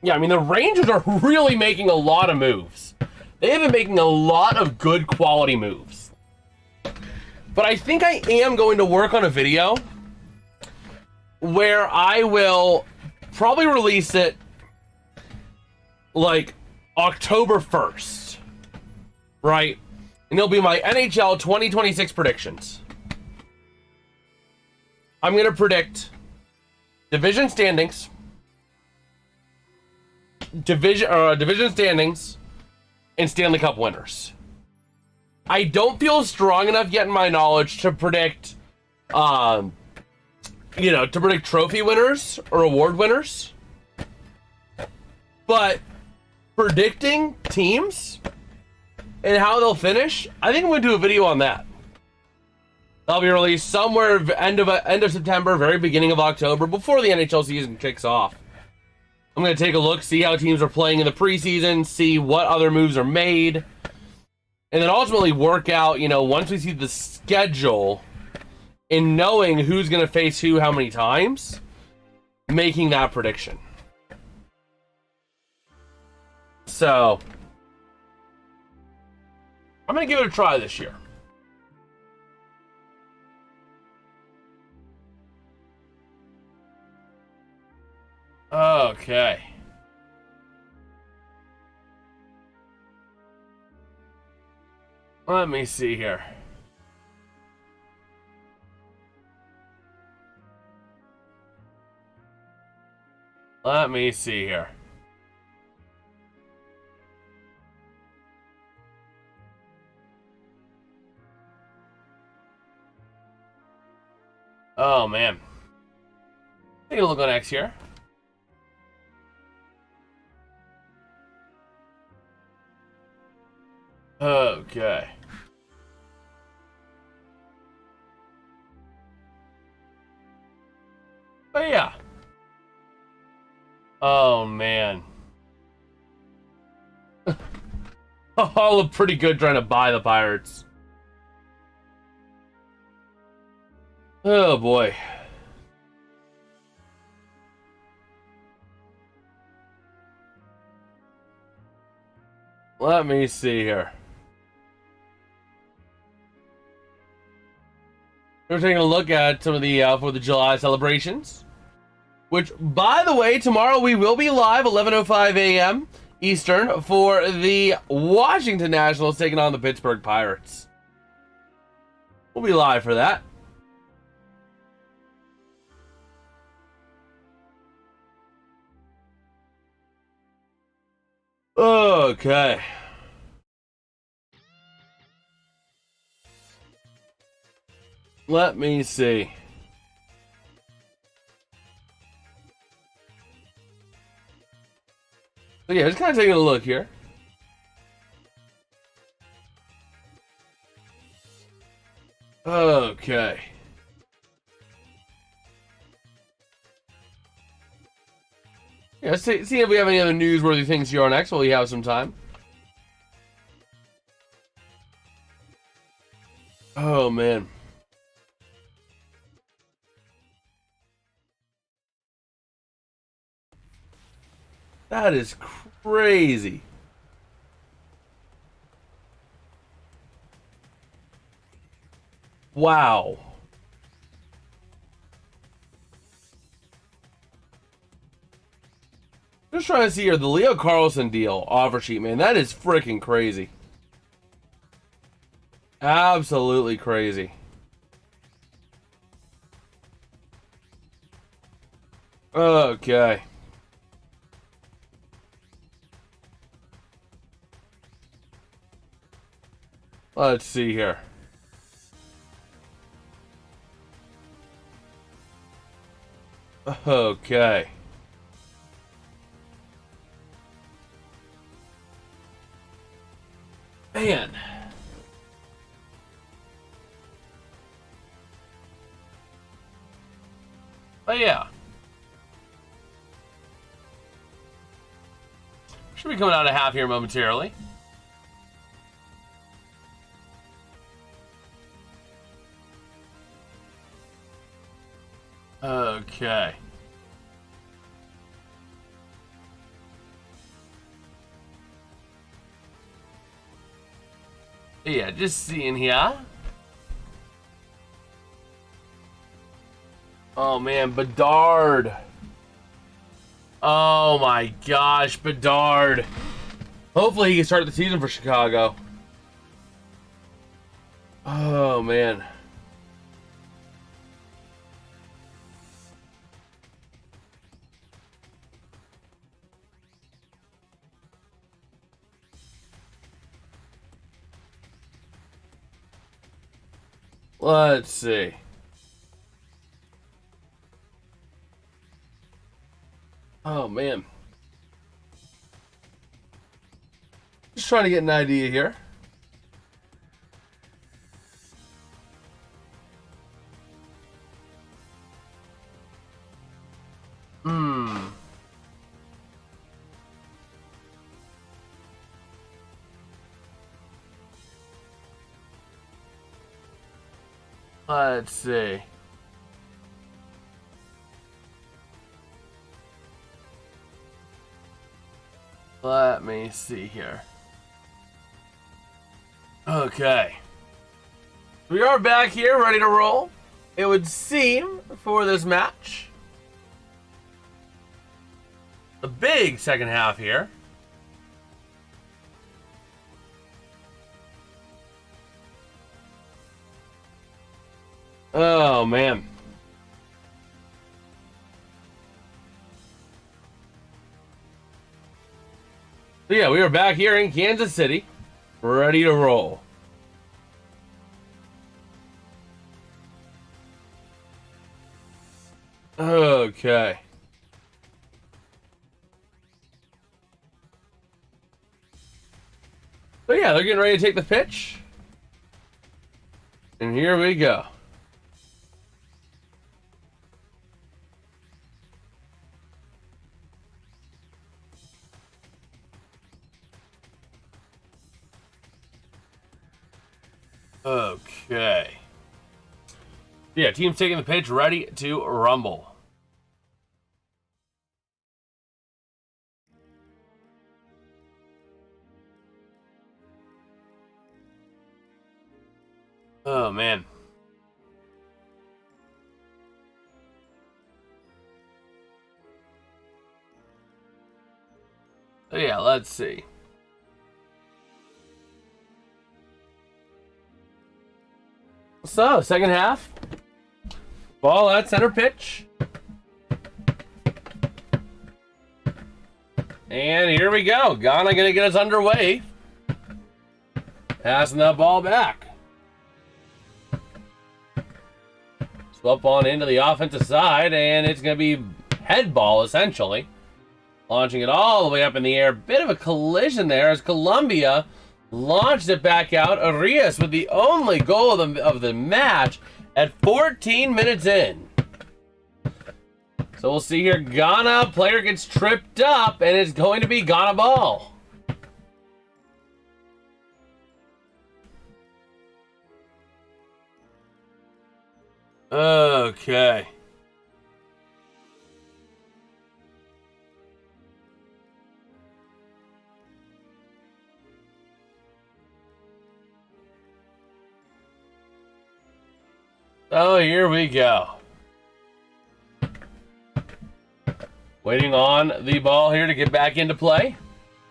Yeah, I mean, the Rangers are really making a lot of moves. They have been making a lot of good quality moves. But I think I am going to work on a video where I will probably release it like October 1st, right? And it'll be my NHL 2026 predictions. I'm going to predict division standings, division standings, and Stanley Cup winners. I don't feel strong enough yet in my knowledge to predict, to predict trophy winners or award winners. But predicting teams and how they'll finish, I think I'm going to do a video on that. That'll be released somewhere end of September, very beginning of October, before the NHL season kicks off. I'm going to take a look, see how teams are playing in the preseason, see what other moves are made, and then ultimately work out, once we see the schedule and knowing who's going to face who how many times, making that prediction. So, I'm going to give it a try this year. Okay. Let me see here. Let me see here. Oh, man. Take a look on X here. Okay. But yeah. Oh, man. All look pretty good trying to buy the Pirates. Oh, boy. Let me see here. We're taking a look at some of the 4th of July celebrations. Which, by the way, tomorrow we will be live 11:05 a.m. Eastern for the Washington Nationals taking on the Pittsburgh Pirates. We'll be live for that. Okay. Let me see. So yeah, just kind of taking a look here. Okay. Yeah, let's see if we have any other newsworthy things here on X while we have some time. Oh, man. That is crazy. Wow. Just trying to see here the Leo Carlson deal offer sheet, man. That is freaking crazy. Absolutely crazy. Okay. Let's see here. Okay. Man. Oh yeah. Should be coming out of half here momentarily. Okay. Yeah, just seeing here. Oh man, Bedard. Oh my gosh, Bedard. Hopefully he can start the season for Chicago. Oh man. Let's see. Oh man. Just trying to get an idea here. Let's see. Let me see here. Okay. We are back here, ready to roll. It would seem for this match. A big second half here. Oh, man. So yeah, we are back here in Kansas City, ready to roll. Okay. So yeah, they're getting ready to take the pitch. And here we go. Okay. Yeah, team's taking the pitch, ready to rumble. Oh, man. So yeah, let's see. So, second half. Ball at center pitch. And here we go. Ghana gonna get us underway. Passing that ball back. Swap on into the offensive side, and it's gonna be head ball essentially. Launching it all the way up in the air. Bit of a collision there as Colombia launched it back out. Arias with the only goal of the match at 14 minutes in. So we'll see here. Ghana player gets tripped up, and it's going to be Ghana ball. Okay. So here we go. Waiting on the ball here to get back into play.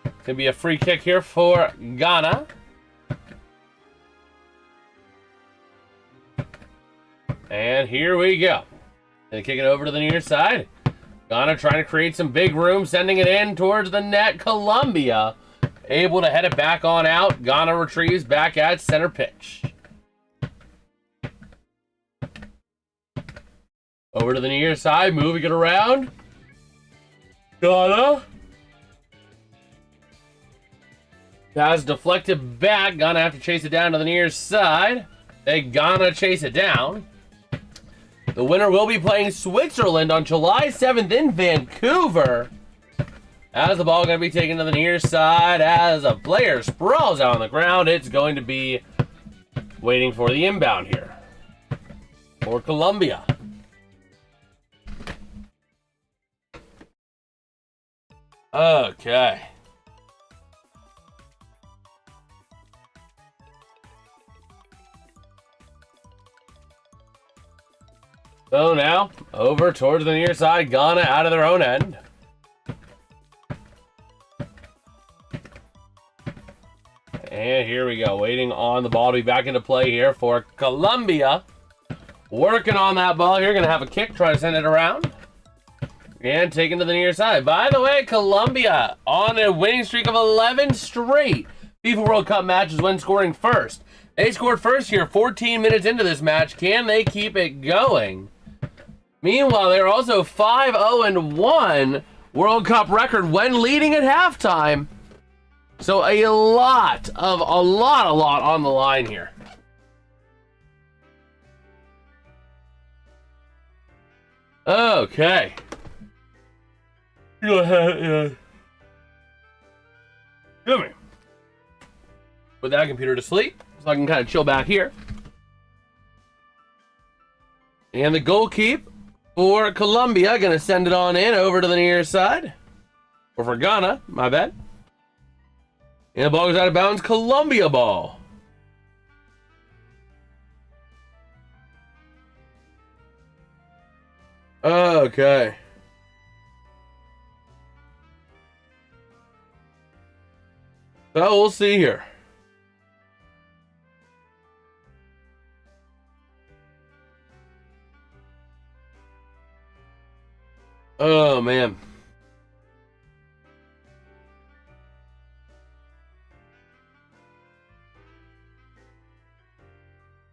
It's going to be a free kick here for Ghana. And here we go. And kick it over to the near side. Ghana trying to create some big room, sending it in towards the net. Colombia able to head it back on out. Ghana retrieves back at center pitch. Over to the near side, moving it around. Ghana. Pass deflected back. Ghana have to chase it down to the near side. They Ghana chase it down. The winner will be playing Switzerland on July 7th in Vancouver. As the ball going to be taken to the near side, as a player sprawls out on the ground, it's going to be waiting for the inbound here for Colombia. Okay. So now, over towards the near side, Ghana out of their own end. And here we go, waiting on the ball to be back into play here for Colombia. Working on that ball here, going to have a kick, try to send it around. And taken to the near side. By the way, Colombia on a winning streak of 11 straight FIFA World Cup matches when scoring first. They scored first here 14 minutes into this match. Can they keep it going? Meanwhile, they're also 5-0-1 World Cup record when leading at halftime. So a lot on the line here. Okay. Go ahead, Come here. Put that computer to sleep so I can kind of chill back here. And the goal keep for Colombia, gonna send it on in over to the near side. Or for Ghana, my bad. And the ball goes out of bounds, Colombia ball. Okay. So we'll see here. Oh, man.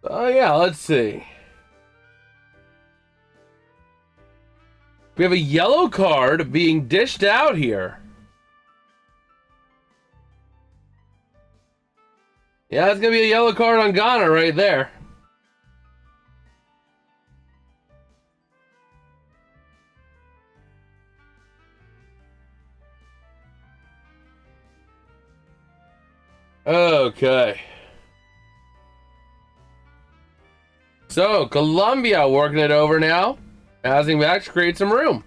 Oh, yeah, let's see. We have a yellow card being dished out here. Yeah, that's going to be a yellow card on Ghana right there. Okay. So, Colombia working it over now. Passing back to create some room.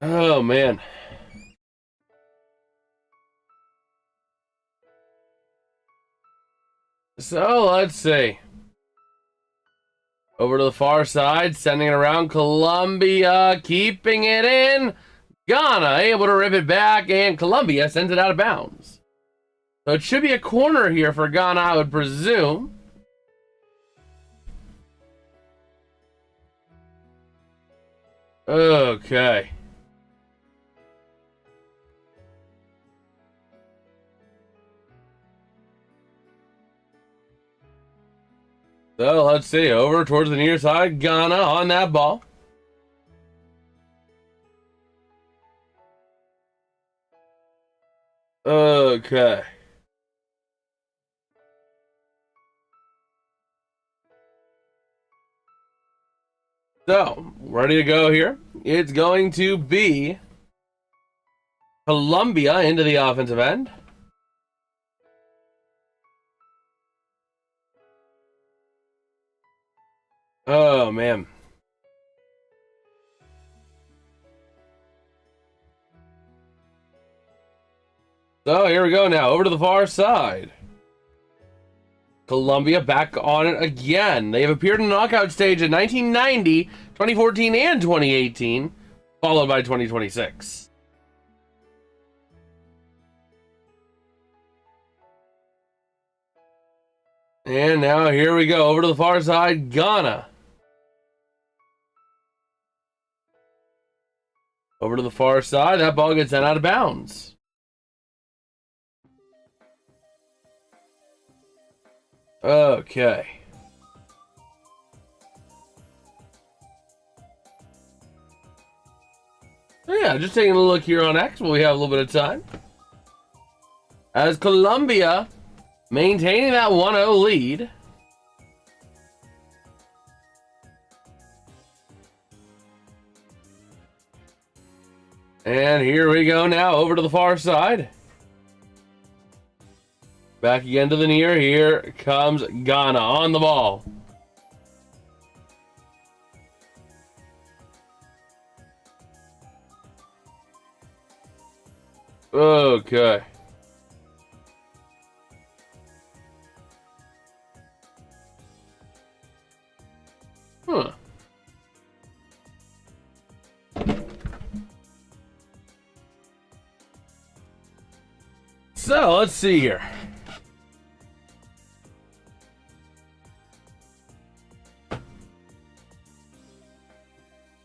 Oh, man. So, let's see. Over to the far side, sending it around. Colombia keeping it in. Ghana able to rip it back, and Colombia sends it out of bounds. So it should be a corner here for Ghana, I would presume. Okay. So let's see, over towards the near side, Ghana on that ball. Okay. So, ready to go here. It's going to be Colombia into the offensive end. Oh, man. So, here we go now. Over to the far side. Colombia back on it again. They have appeared in the knockout stage in 1990, 2014, and 2018, followed by 2026. And now here we go, over to the far side, Ghana. Over to the far side, that ball gets sent out of bounds. Okay. Yeah, just taking a look here on X while we have a little bit of time. As Colombia maintaining that 1-0 lead. And here we go now, over to the far side. Back again to the near. Here comes Ghana on the ball. Okay. Huh. So, let's see here.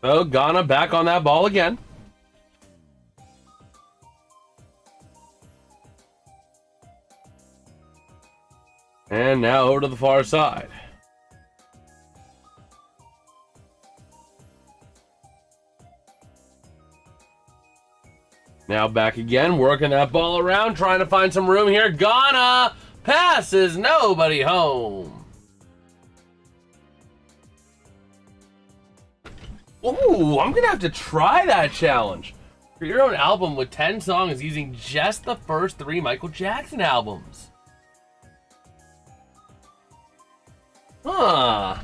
So, Ghana back on that ball again. And now over to the far side. Now back again, working that ball around, trying to find some room here. Ghana passes, nobody home. Ooh, I'm gonna have to try that challenge. For your own album with 10 songs using just the first 3 Michael Jackson albums. Huh.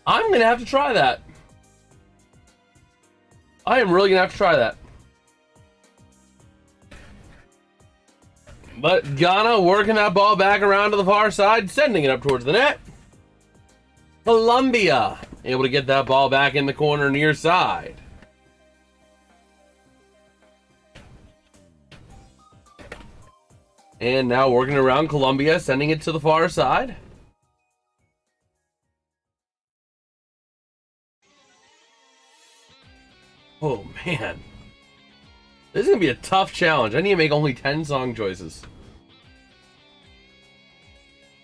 I'm gonna have to try that. I am really gonna have to try that. But Ghana working that ball back around to the far side, sending it up towards the net. Colombia able to get that ball back in the corner near side. And now working around Colombia, sending it to the far side. Oh man. This is going to be a tough challenge. I need to make only 10 song choices.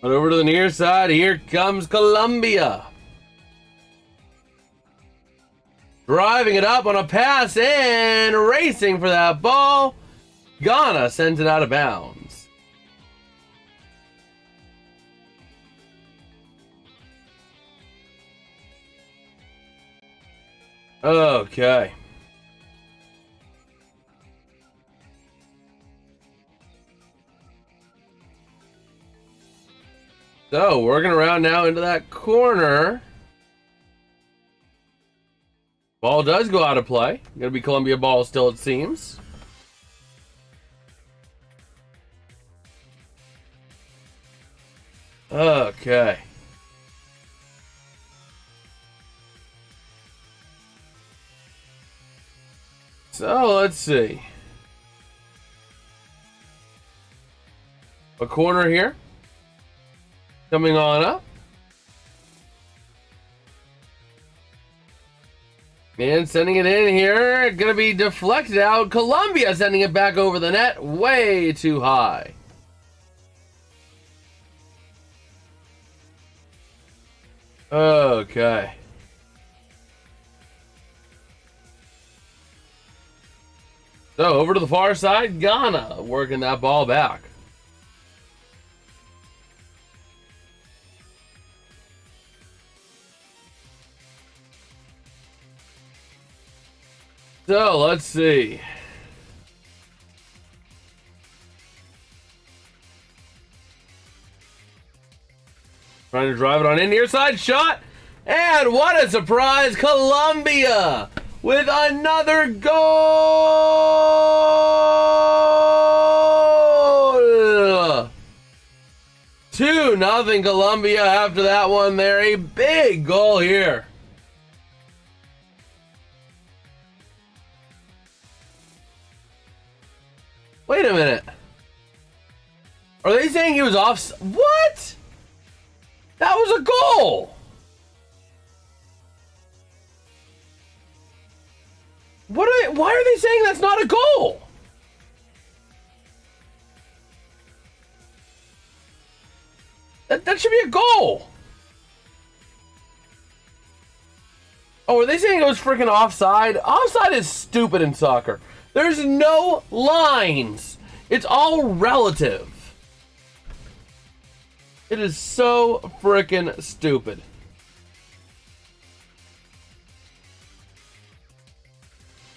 But over to the near side, here comes Colombia. Driving it up on a pass and racing for that ball. Ghana sends it out of bounds. Okay. So, working around now into that corner. Ball does go out of play. Gonna be Colombia ball still, it seems. Okay. So, let's see. A corner here. Coming on up. And sending it in here. Gonna be deflected out. Colombia sending it back over the net. Way too high. Okay. So over to the far side. Ghana working that ball back. So, let's see. Trying to drive it on in, near side shot. And what a surprise, Colombia with another goal! 2-0 Colombia after that one there. A big goal here. Wait a minute. Are they saying he was off? What? That was a goal. Why are they saying that's not a goal? That should be a goal. Oh, are they saying it was freaking offside? Offside is stupid in soccer. There's no lines. It's all relative. It is so freaking stupid.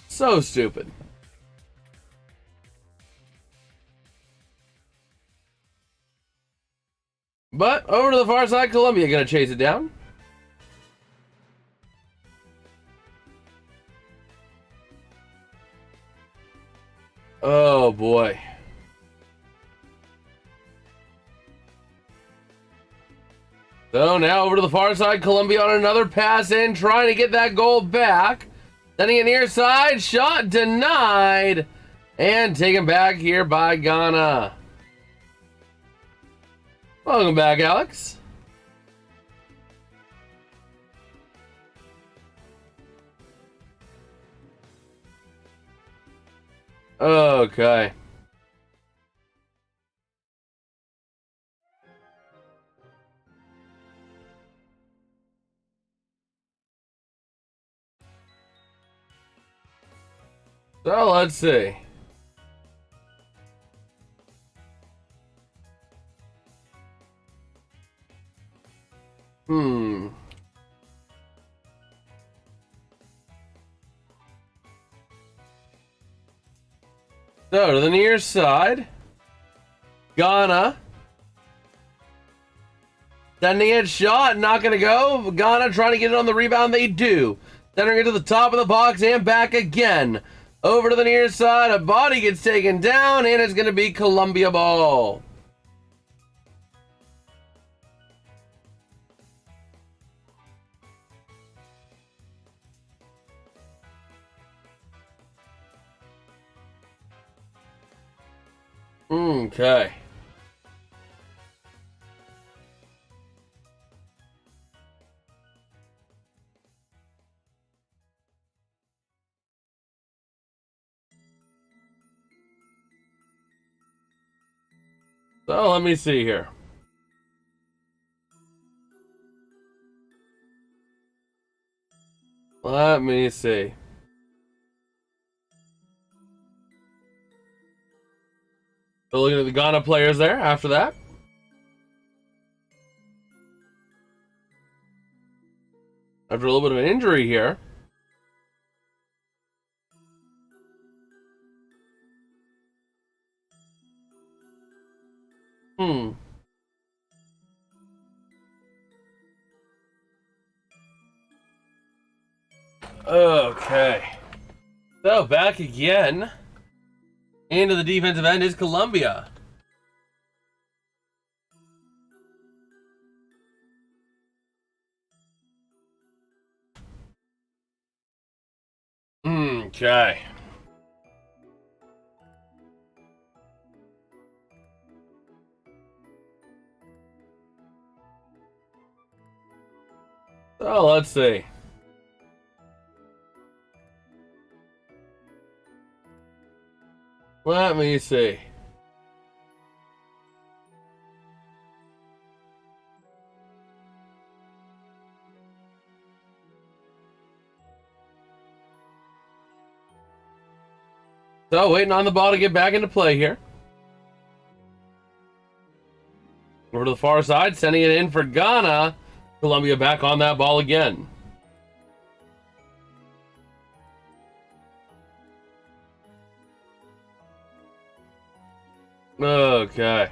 So stupid. But over to the far side, Colombia gonna chase it down. Oh boy. So now over to the far side, Colombia on another pass in, trying to get that goal back. Sending it near side, shot denied, and taken back here by Ghana. Welcome back, Alex. Okay. So let's see. So to the near side, Ghana. Sending it, shot, not gonna go. Ghana trying to get it on the rebound, they do. Centering it to the top of the box and back again. Over to the near side, a body gets taken down, and it's gonna be Colombia ball. Okay. So let me see here. Let me see. So looking at the Ghana players there after that. After a little bit of an injury here. Okay. So back again. Into the defensive end is Colombia. Okay. So let's see. Let me see. So waiting on the ball to get back into play here. Over to the far side, sending it in for Ghana. Colombia back on that ball again. Okay.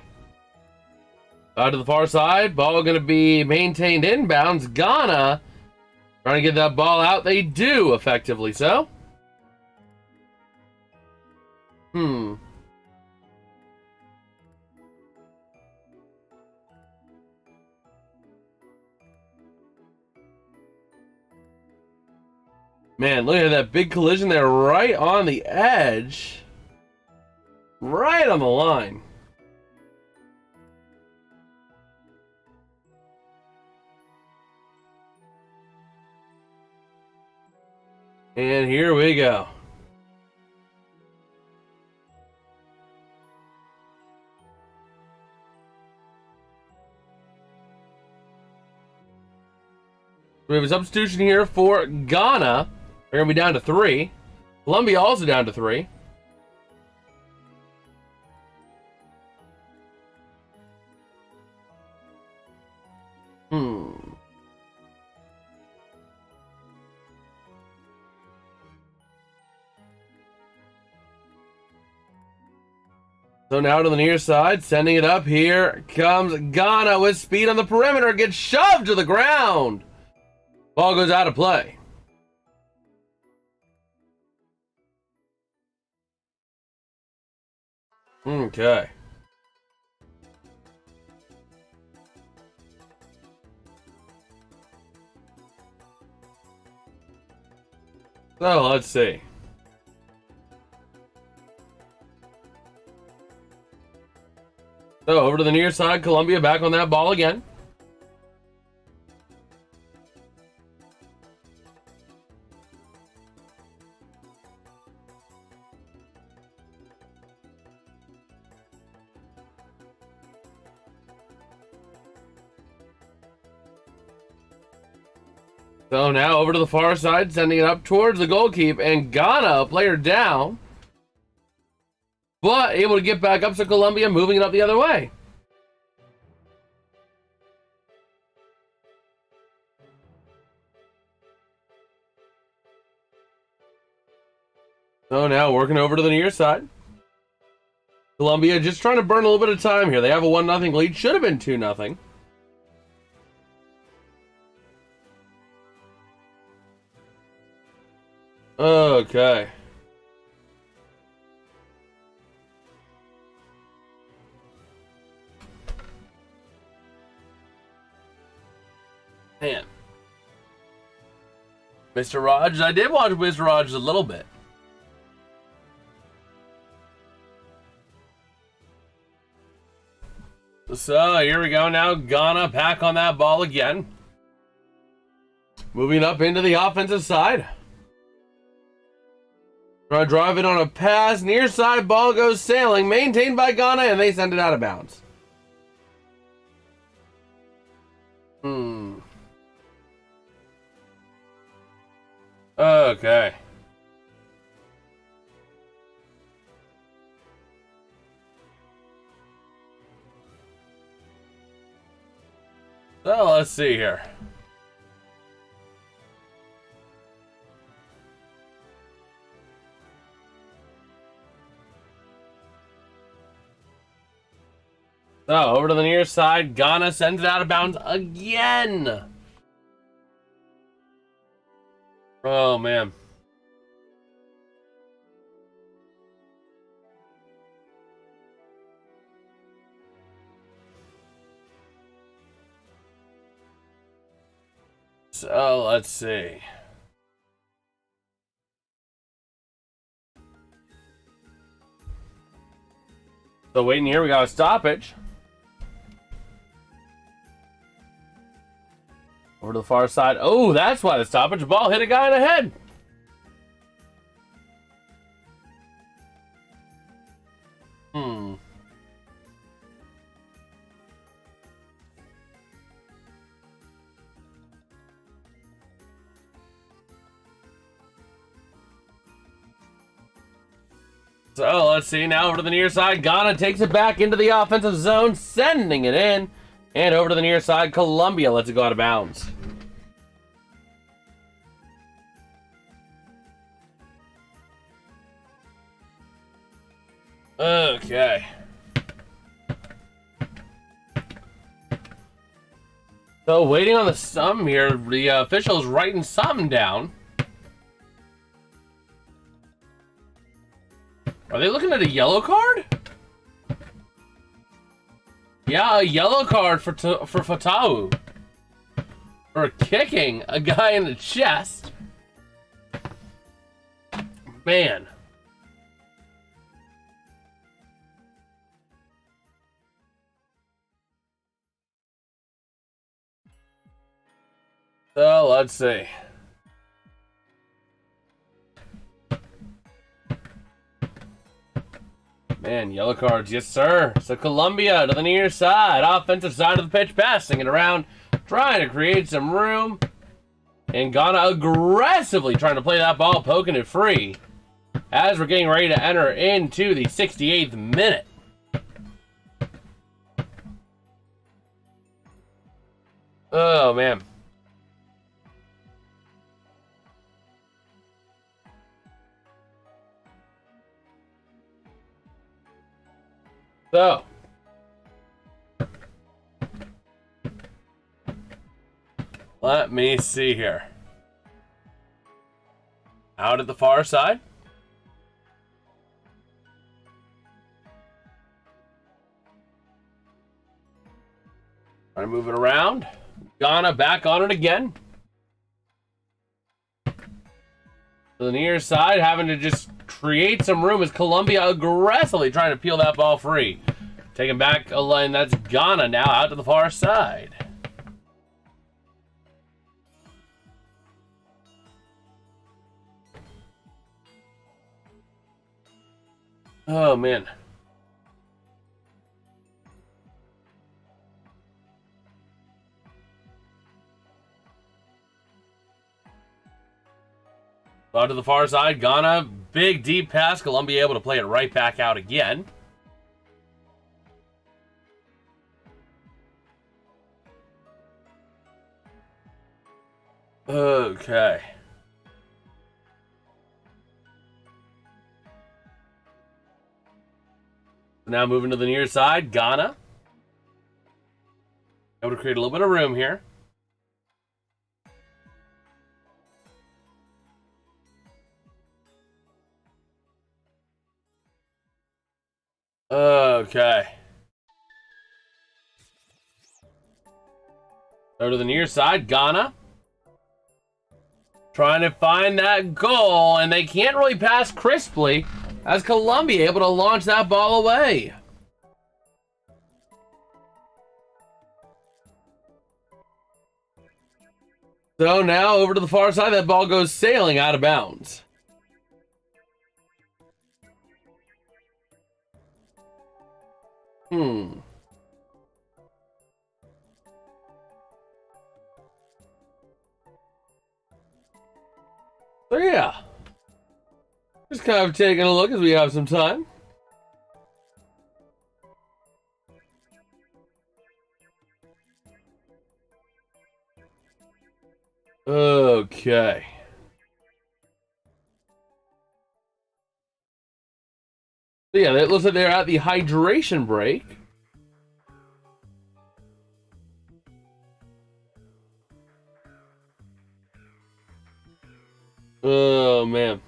Out to the far side, ball going to be maintained inbounds. Ghana trying to get that ball out. They do, effectively so. Man, look at that big collision there right on the edge. Right on the line. And here we go. We have a substitution here for Ghana. They're going to be down to 3. Colombia also down to 3. So now to the near side, sending it up. Here comes Ghana with speed on the perimeter. Gets shoved to the ground. Ball goes out of play. Okay. So let's see. So over to the near side, Colombia back on that ball again. So now over to the far side, sending it up towards the goalkeeper, and Ghana, player down. But able to get back up, so Colombia moving it up the other way. So now working over to the near side. Colombia just trying to burn a little bit of time here. They have a 1-0 lead. Should have been 2-0. Okay. Man. Mr. Rogers, I did watch Mr. Rogers a little bit. So here we go now. Ghana back on that ball again. Moving up into the offensive side. Trying to drive it on a pass. Near side ball goes sailing. Maintained by Ghana, and they send it out of bounds. Okay. So let's see here. So over to the near side, Ghana sends it out of bounds again. Oh man. So let's see. So waiting here, we got a stoppage. Over to the far side. Oh, that's why the stoppage. Ball hit a guy in the head. So let's see now over to the near side. Ghana takes it back into the offensive zone, sending it in. And over to the near side, Colombia lets it go out of bounds. Okay. So waiting on the sum here, the official's writing something down. Are they looking at a yellow card? Yeah, a yellow card for Fatau. For kicking a guy in the chest. Man. So, let's see. Man, yellow cards, yes sir. So Colombia to the near side, offensive side of the pitch, passing it around, trying to create some room. And Ghana aggressively trying to play that ball, poking it free. As we're getting ready to enter into the 68th minute. Oh, man. So. Let me see here. Out at the far side. Trying to move it around. Ghana back on it again. To the near side, having to just create some room as Colombia aggressively trying to peel that ball free. Taking back a line, that's Ghana now out to the far side. Oh, man. Out to the far side, Ghana, big deep pass. Colombia able to play it right back out again. Okay. Now moving to the near side, Ghana. Able to create a little bit of room here. Okay. Go to the near side, Ghana. Trying to find that goal, and they can't really pass crisply as Colombia able to launch that ball away. So now over to the far side, that ball goes sailing out of bounds. So yeah, just kind of taking a look as we have some time. Okay. So yeah, it looks like they're at the hydration break. Oh, man.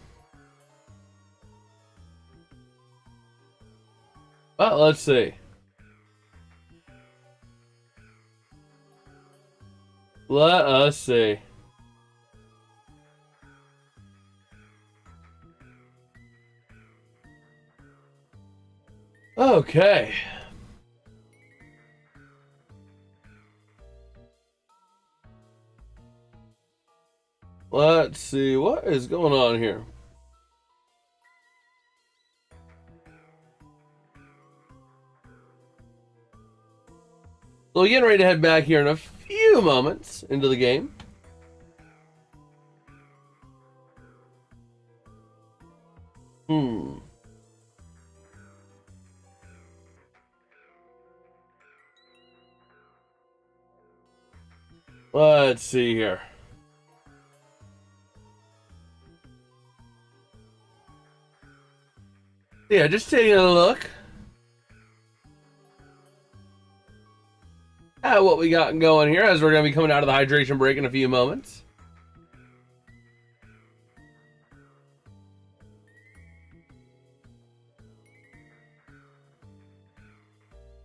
Well, let's see. Let us see. Okay. Let's see. What is going on here? So we're getting ready to head back here in a few moments into the game. Let's see here. Yeah, just taking a look at what we got going here as we're going to be coming out of the hydration break in a few moments.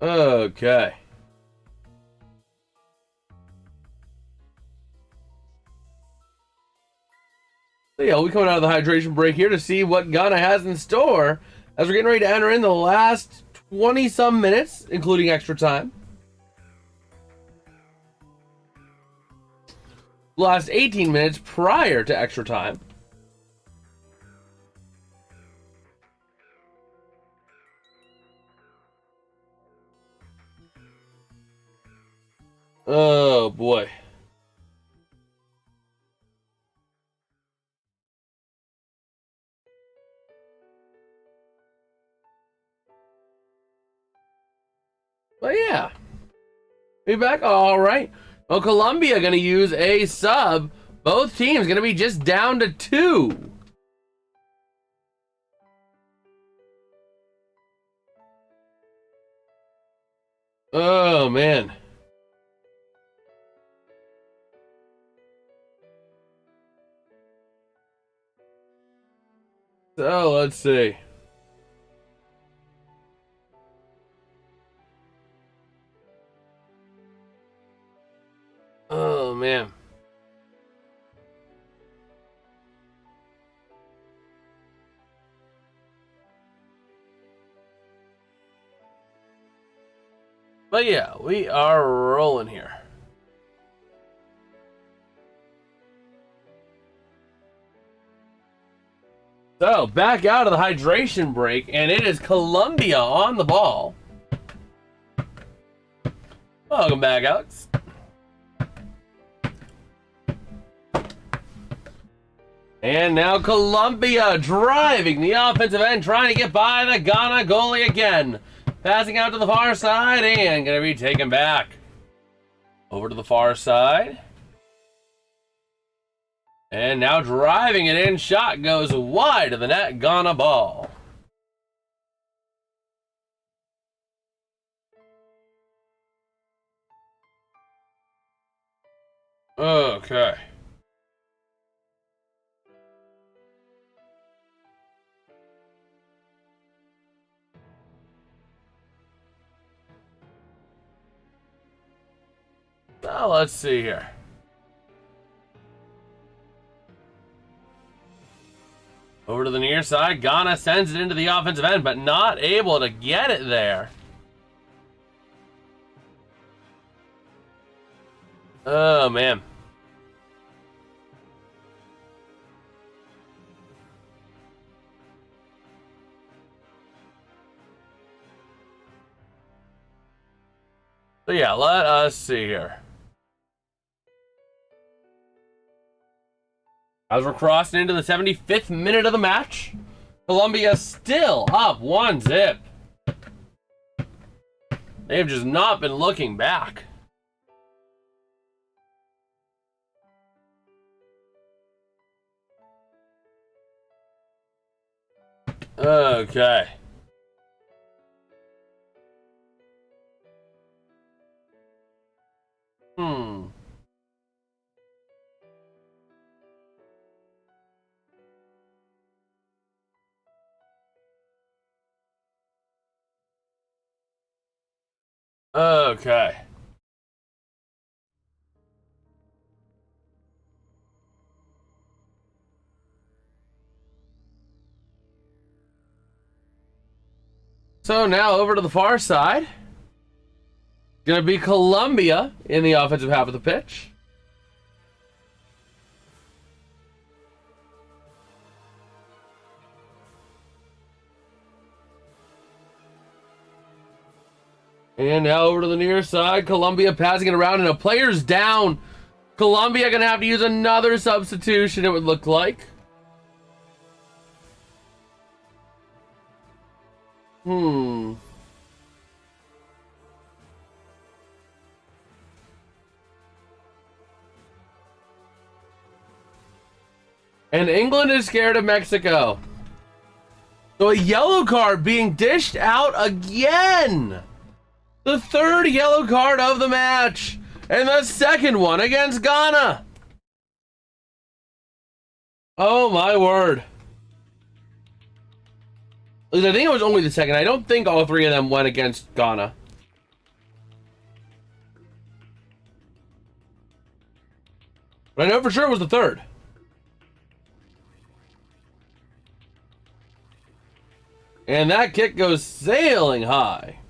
Okay. So yeah, we're coming out of the hydration break here to see what Ghana has in store as we're getting ready to enter in the last 20-some minutes, including extra time. Last 18 minutes prior to extra time. Oh boy. But yeah. Be back. All right. Well, Colombia going to use a sub. Both teams going to be just down to 2. Oh, man. So, let's see. Oh, man. But yeah, we are rolling here. So, back out of the hydration break, and it is Colombia on the ball. Welcome back, Alex. And now Colombia driving the offensive end, trying to get by the Ghana goalie again. Passing out to the far side and going to be taken back. Over to the far side. And now driving it in. Shot goes wide of the net. Ghana ball. Okay. Now let's see here. Over to the near side. Ghana sends it into the offensive end, but not able to get it there. Oh, man. So yeah, let us see here. As we're crossing into the 75th minute of the match, Colombia still up 1-0. They've just not been looking back. Okay. Okay. So now over to the far side. Gonna be Colombia in the offensive half of the pitch. And now over to the near side. Colombia passing it around and a player's down. Colombia gonna have to use another substitution, it would look like. And England is scared of Mexico. So a yellow card being dished out again. The third yellow card of the match. And the second one against Ghana. Oh my word. I think it was only the second. I don't think all three of them went against Ghana. But I know for sure it was the third. And that kick goes sailing high.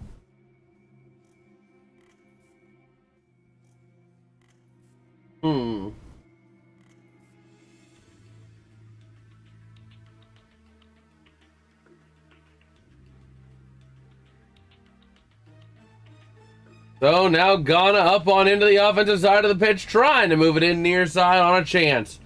So now Ghana up on into the offensive side of the pitch, trying to move it in near side on a chance.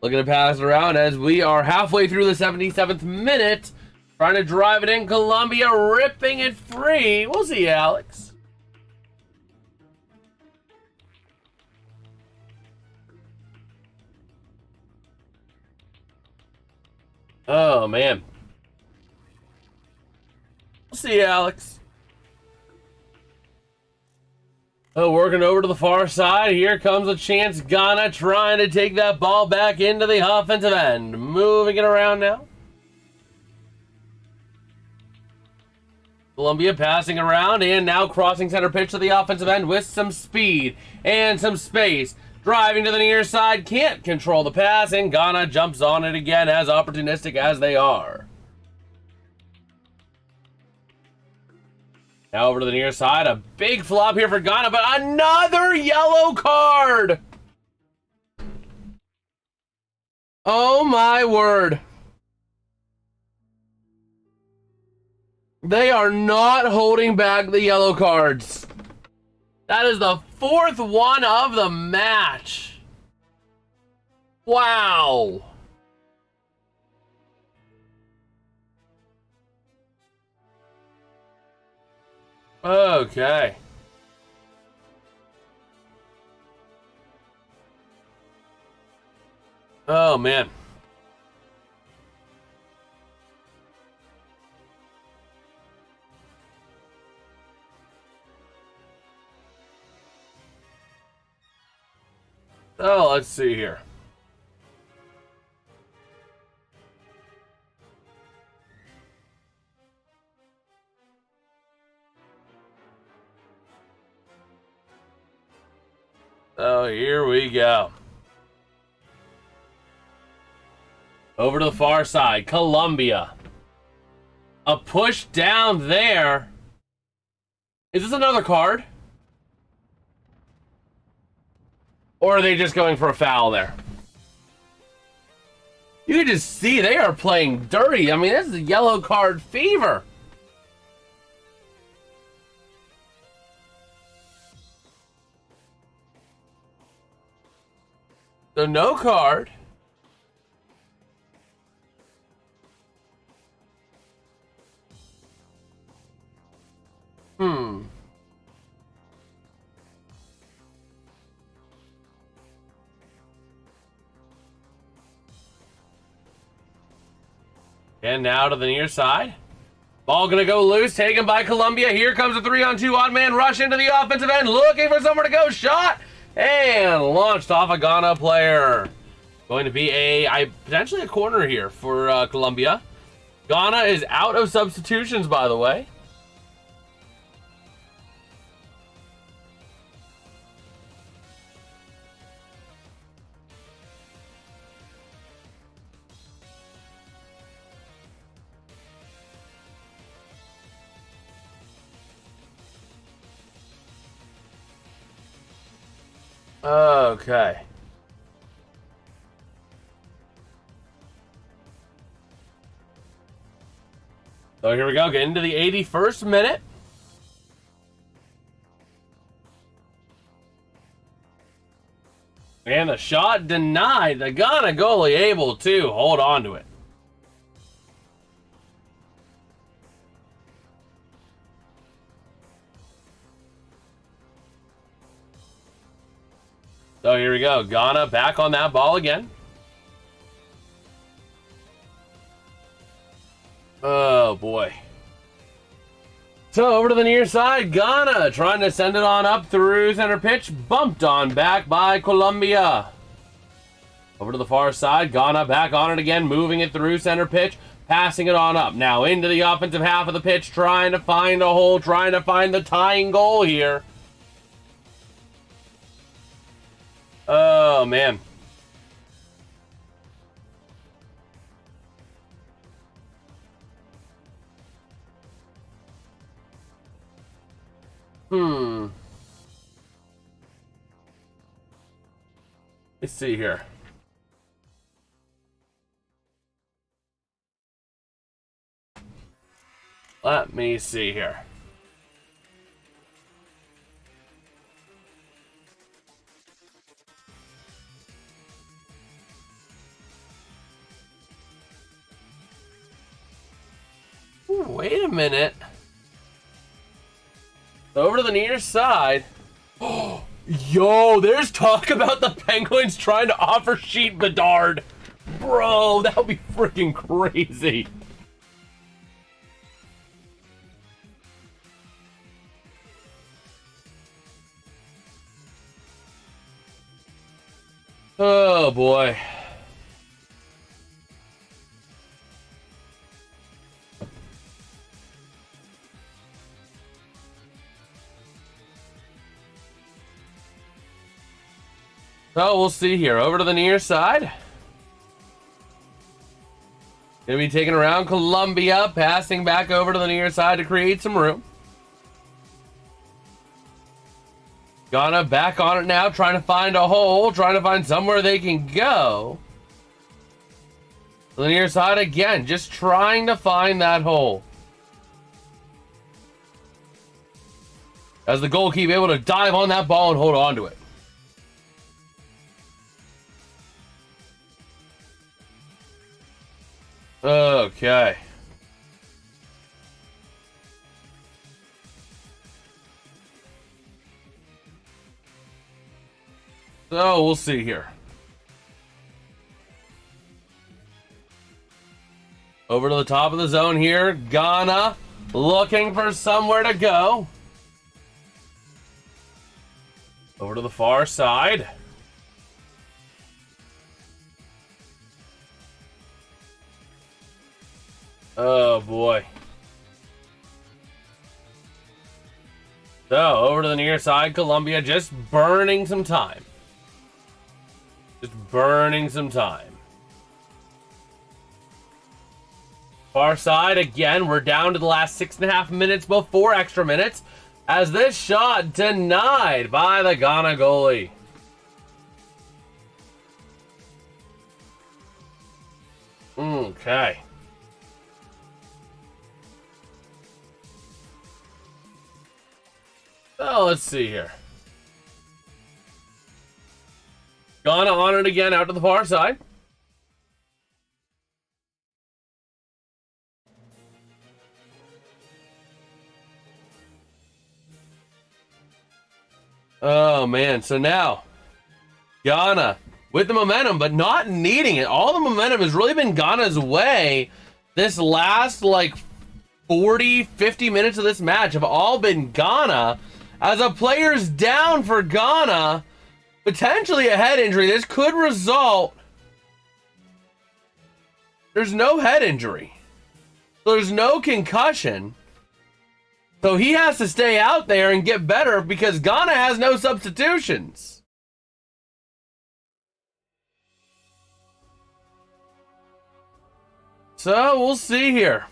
Looking to pass it around as we are halfway through the 77th minute. Trying to drive it in, Colombia ripping it free. We'll see, Alex. Oh, man. We'll see, Alex. Oh, working over to the far side. Here comes a chance. Ghana trying to take that ball back into the offensive end. Moving it around now. Colombia passing around and now crossing center pitch to the offensive end with some speed and some space. Driving to the near side. Can't control the pass, and Ghana jumps on it again, as opportunistic as they are. Now over to the near side. A big flop here for Ghana, but another yellow card! Oh my word. They are not holding back the yellow cards. That is the fourth one of the match. Wow. Okay. Oh, man. Oh, let's see here. Oh, here we go. Over to the far side, Colombia. A push down there. Is this another card? Or are they just going for a foul there? You can just see they are playing dirty. I mean, this is yellow card fever. So no card. And now to the near side. Ball gonna go loose, taken by Colombia. Here comes a 3-on-2 odd man rush into the offensive end, looking for somewhere to go. Shot and launched off a Ghana player. Going to be potentially a corner here for Colombia. Ghana is out of substitutions, by the way. Okay. So here we go, getting into the 81st minute. And the shot denied. The Ghana goalie able to hold on to it. So here we go. Ghana back on that ball again. Oh, boy. So over to the near side. Ghana trying to send it on up through center pitch. Bumped on back by Colombia. Over to the far side. Ghana back on it again. Moving it through center pitch. Passing it on up. Now into the offensive half of the pitch. Trying to find a hole. Trying to find the tying goal here. Oh, man. Let's see here. Let me see here. Ooh, wait a minute. Over to the near side. Oh, yo, there's talk about the Penguins trying to offer Sheet Bedard. Bro, that would be freaking crazy. Oh boy. So we'll see here. Over to the near side. Gonna be taking around Colombia, passing back over to the near side to create some room. Ghana back on it now, trying to find a hole, trying to find somewhere they can go. To the near side again, just trying to find that hole. As the goalkeeper able to dive on that ball and hold on to it. Okay. So we'll see here. Over to the top of the zone here. Ghana looking for somewhere to go. Over to the far side. Oh boy. So over to the near side, Colombia just burning some time. Just burning some time. Far side again. We're down to the last 6.5 minutes before extra minutes. As this shot denied by the Ghana goalie. Okay. So let's see here. Ghana on it again out to the far side. Oh man, so now Ghana with the momentum, but not needing it. All the momentum has really been Ghana's way. This last like 40, 50 minutes of this match have all been Ghana. As a player's down for Ghana, potentially a head injury. This could result. There's no head injury. There's no concussion. So he has to stay out there and get better because Ghana has no substitutions. So we'll see here.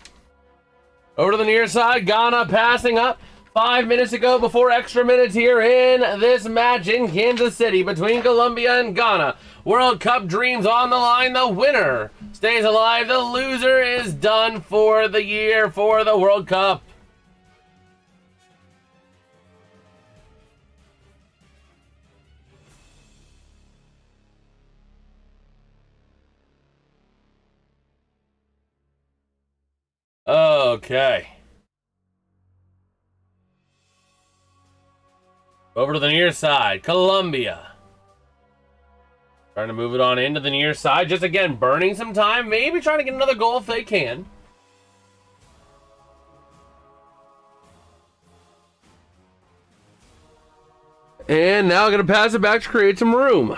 Over to the near side, Ghana passing up 5 minutes ago before extra minutes here in this match in Kansas City between Colombia and Ghana. World Cup dreams on the line. The winner stays alive. The loser is done for the year for the World Cup. Okay. Over to the near side, Colombia. Trying to move it on into the near side. Just again, burning some time. Maybe trying to get another goal if they can. And now going to pass it back to create some room.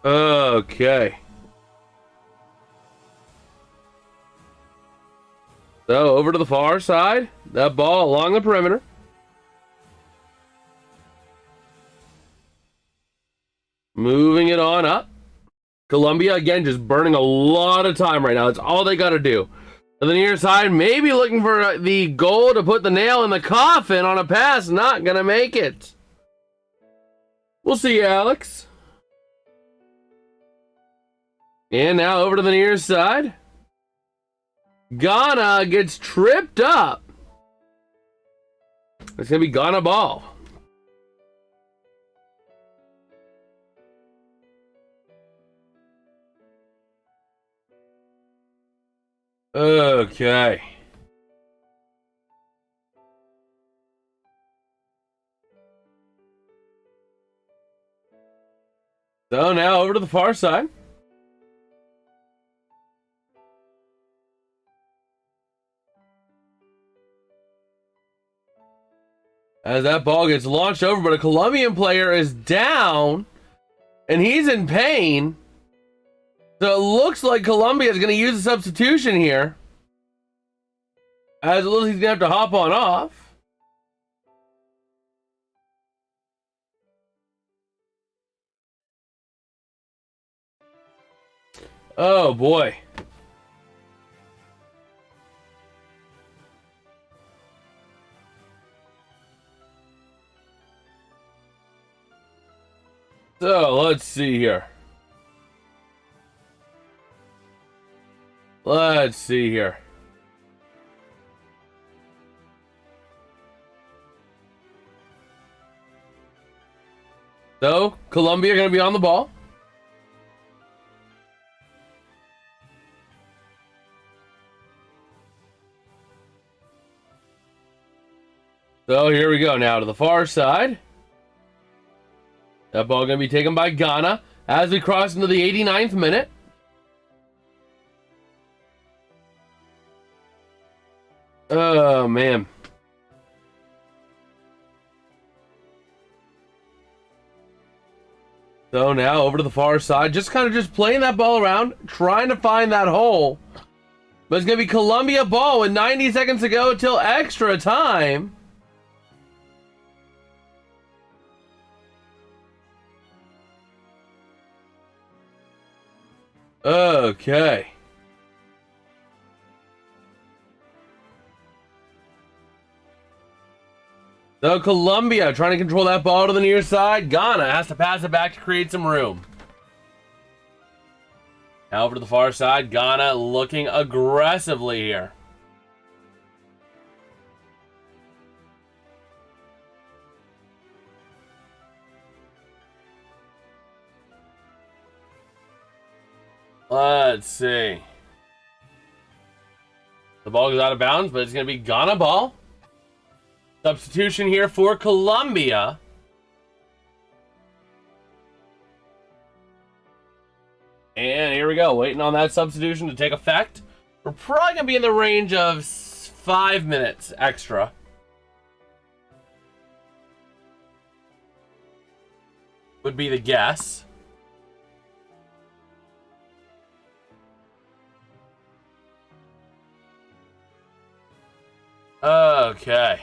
Okay. So over to the far side. That ball along the perimeter. Moving it on up. Colombia, again, just burning a lot of time right now. That's all they got to do. To the near side, maybe looking for the goal to put the nail in the coffin on a pass. Not gonna make it. We'll see, Alex. And now over to the near side. Ghana gets tripped up. It's going to be Ghana ball. Okay. So now over to the far side. As that ball gets launched over, but a Colombian player is down, and he's in pain. So it looks like Colombia is going to use a substitution here. As little he's going to have to hop on off. Oh boy. So let's see here. Let's see here. So Colombia going to be on the ball. So here we go now to the far side. That ball going to be taken by Ghana as we cross into the 89th minute. Oh, man. So now over to the far side. Just playing that ball around. Trying to find that hole. But it's going to be Colombia ball with 90 seconds to go till extra time. Okay. So Colombia trying to control that ball to the near side. Ghana has to pass it back to create some room. Now over to the far side. Ghana looking aggressively here. Let's see. The ball goes out of bounds, but it's going to be Ghana ball. Substitution here for Colombia. And here we go. Waiting on that substitution to take effect. We're probably going to be in the range of 5 minutes extra. Would be the guess. Okay.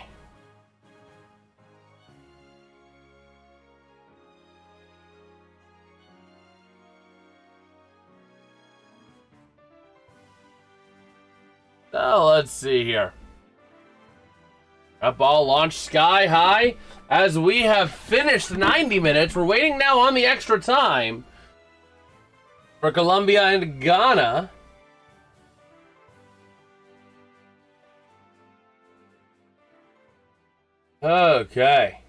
Now let's see here. That ball launched sky high as we have finished 90 minutes. We're waiting now on the extra time for Colombia and Ghana. Okay.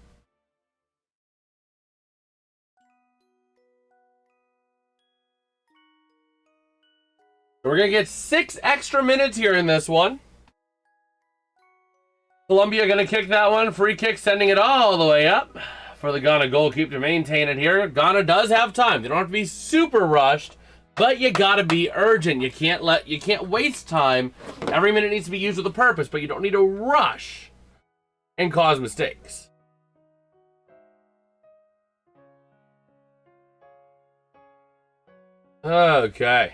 We're going to get 6 extra minutes here in this one. Colombia going to kick that one. Free kick, sending it all the way up for the Ghana goalkeeper to maintain it here. Ghana does have time. They don't have to be super rushed, but you got to be urgent. You can't waste time. Every minute needs to be used with a purpose, but you don't need to rush and cause mistakes. Okay.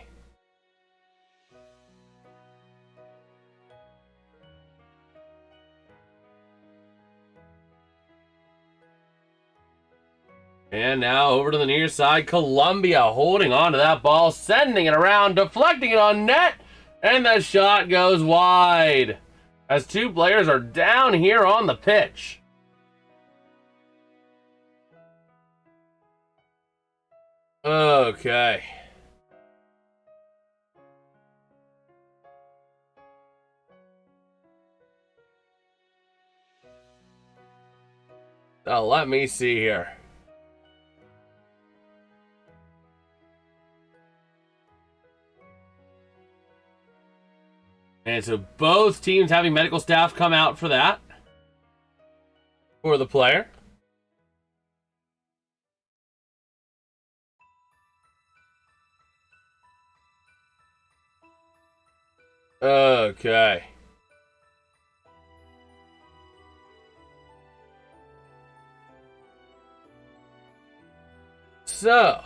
And now over to the near side, Colombia holding on to that ball, sending it around, deflecting it on net, And the shot goes wide as two players are down here on the pitch. Okay. Now let me see here. And so both teams having medical staff come out for that. For the player. Okay. So.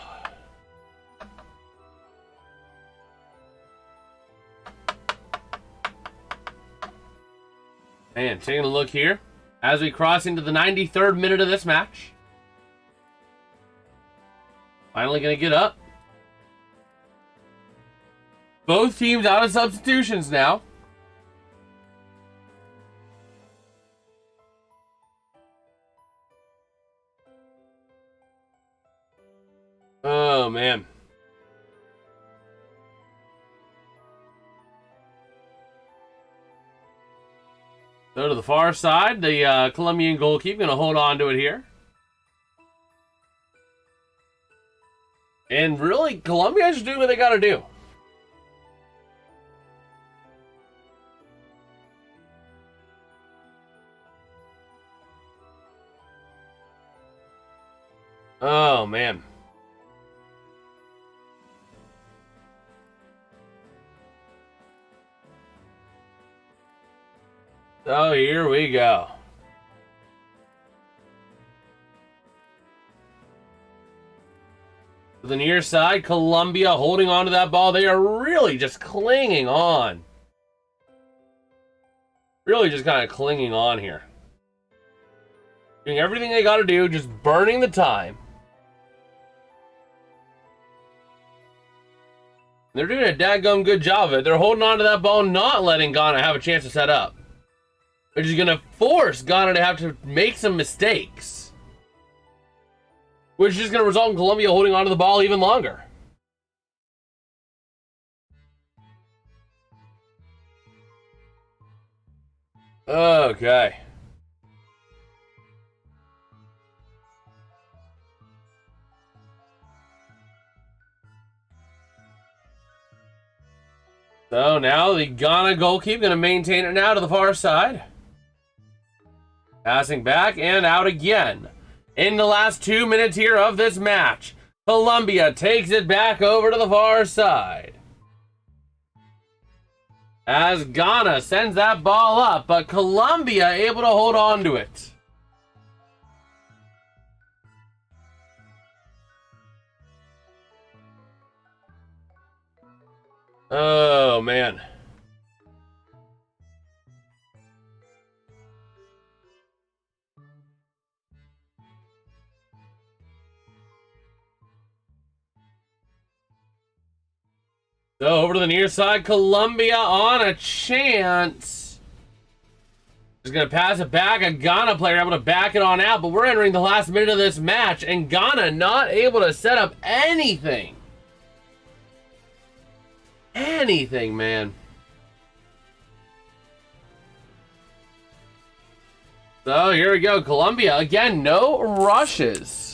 And taking a look here as we cross into the 93rd minute of this match. Finally going to get up. Both teams out of substitutions now. Oh, man. So to the far side, the Colombian goalkeeper going to hold on to it here. And really, Colombia is doing what they got to do. Oh, man. So here we go. To the near side, Colombia holding on to that ball. They are really just clinging on. Really just kind of clinging on here. Doing everything they got to do, just burning the time. They're doing a dadgum good job of it. They're holding on to that ball, not letting Ghana have a chance to set up. Which is going to force Ghana to have to make some mistakes. Which is just going to result in Colombia holding on to the ball even longer. Okay. So now the Ghana goalkeeper going to maintain it now to the far side. Passing back and out again. In the last 2 minutes here of this match, Colombia takes it back over to the far side. As Ghana sends that ball up, but Colombia able to hold on to it. Oh, man. So over to the near side, Colombia on a chance. Just going to pass it back. A Ghana player able to back it on out, but we're entering the last minute of this match, and Ghana not able to set up anything. Anything, man. So here we go. Colombia, again, no rushes.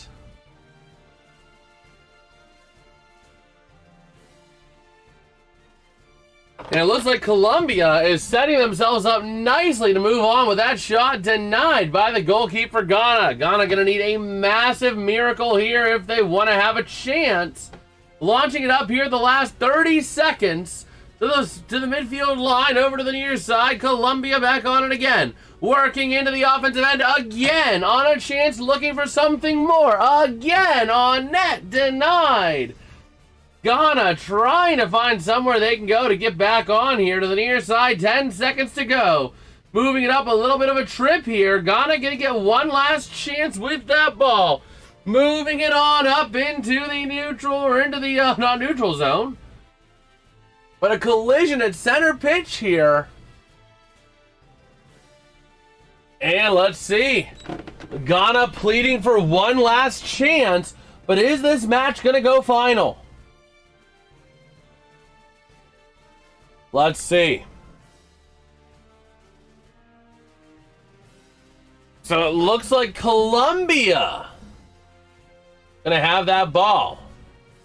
And it looks like Colombia is setting themselves up nicely to move on with that shot denied by the goalkeeper Ghana. Ghana going to need a massive miracle here if they want to have a chance. Launching it up here the last 30 seconds to the midfield line, over to the near side. Colombia back on it again. Working into the offensive end again. On a chance, looking for something more. Again on net, denied. Ghana trying to find somewhere they can go to get back on here to the near side. 10 seconds to go. Moving it up, a little bit of a trip here. Ghana going to get one last chance with that ball. Moving it on up into the neutral, or into the not neutral zone. But a collision at center pitch here. And let's see. Ghana pleading for one last chance. But is this match going to go final? Let's see. So it looks like Colombia going to have that ball.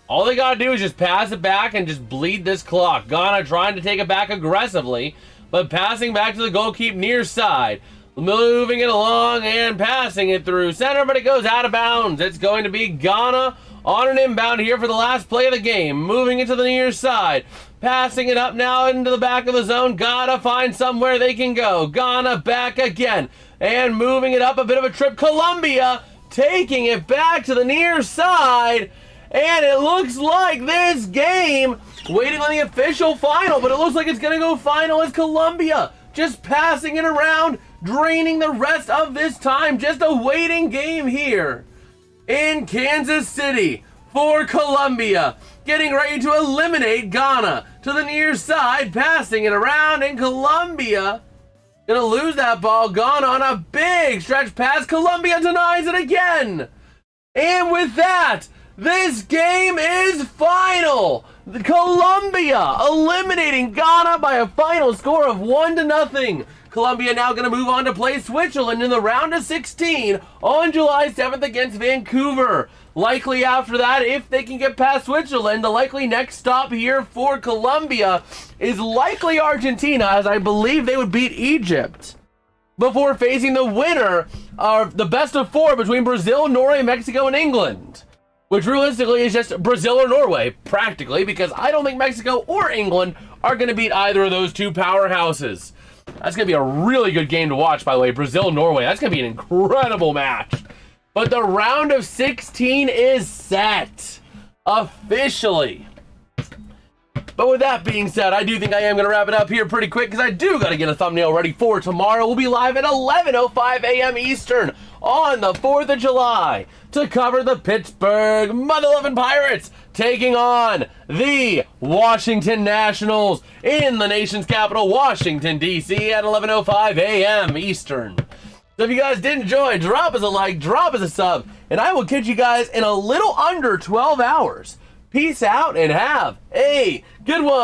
All they got to do is just pass it back and just bleed this clock. Ghana trying to take it back aggressively, but passing back to the goalkeeper near side. Moving it along and passing it through center, but it goes out of bounds. It's going to be Ghana on an inbound here for the last play of the game. Moving it to the near side. Passing it up now into the back of the zone. Gotta find somewhere they can go. Ghana back again. And moving it up, a bit of a trip. Colombia taking it back to the near side. And it looks like this game, waiting on the official final, but it looks like it's going to go final as Colombia just passing it around, draining the rest of this time. Just a waiting game here in Kansas City for Colombia, getting ready to eliminate Ghana to the near side, passing it around, and Colombia gonna lose that ball. Ghana on a big stretch pass. Colombia denies it again. And with that, this game is final. Colombia eliminating Ghana by a final score of 1-0. Colombia now going to move on to play Switzerland in the round of 16 on July 7th against Vancouver. Likely after that, if they can get past Switzerland, the likely next stop here for Colombia is likely Argentina, as I believe they would beat Egypt before facing the winner of the best of four between Brazil, Norway, Mexico, and England. Which realistically is just Brazil or Norway, practically, because I don't think Mexico or England are going to beat either of those two powerhouses. That's going to be a really good game to watch, by the way. Brazil-Norway, that's going to be an incredible match. But the round of 16 is set, officially. But with that being said, I do think I am going to wrap it up here pretty quick, because I do got to get a thumbnail ready for tomorrow. We'll be live at 11:05 a.m. Eastern on the 4th of July to cover the Pittsburgh Mother-Lovin' Pirates taking on the Washington Nationals in the nation's capital, Washington, D.C. at 11:05 a.m. Eastern. So if you guys did enjoy, drop us a like, drop us a sub, and I will catch you guys in a little under 12 hours. Peace out and have a good one.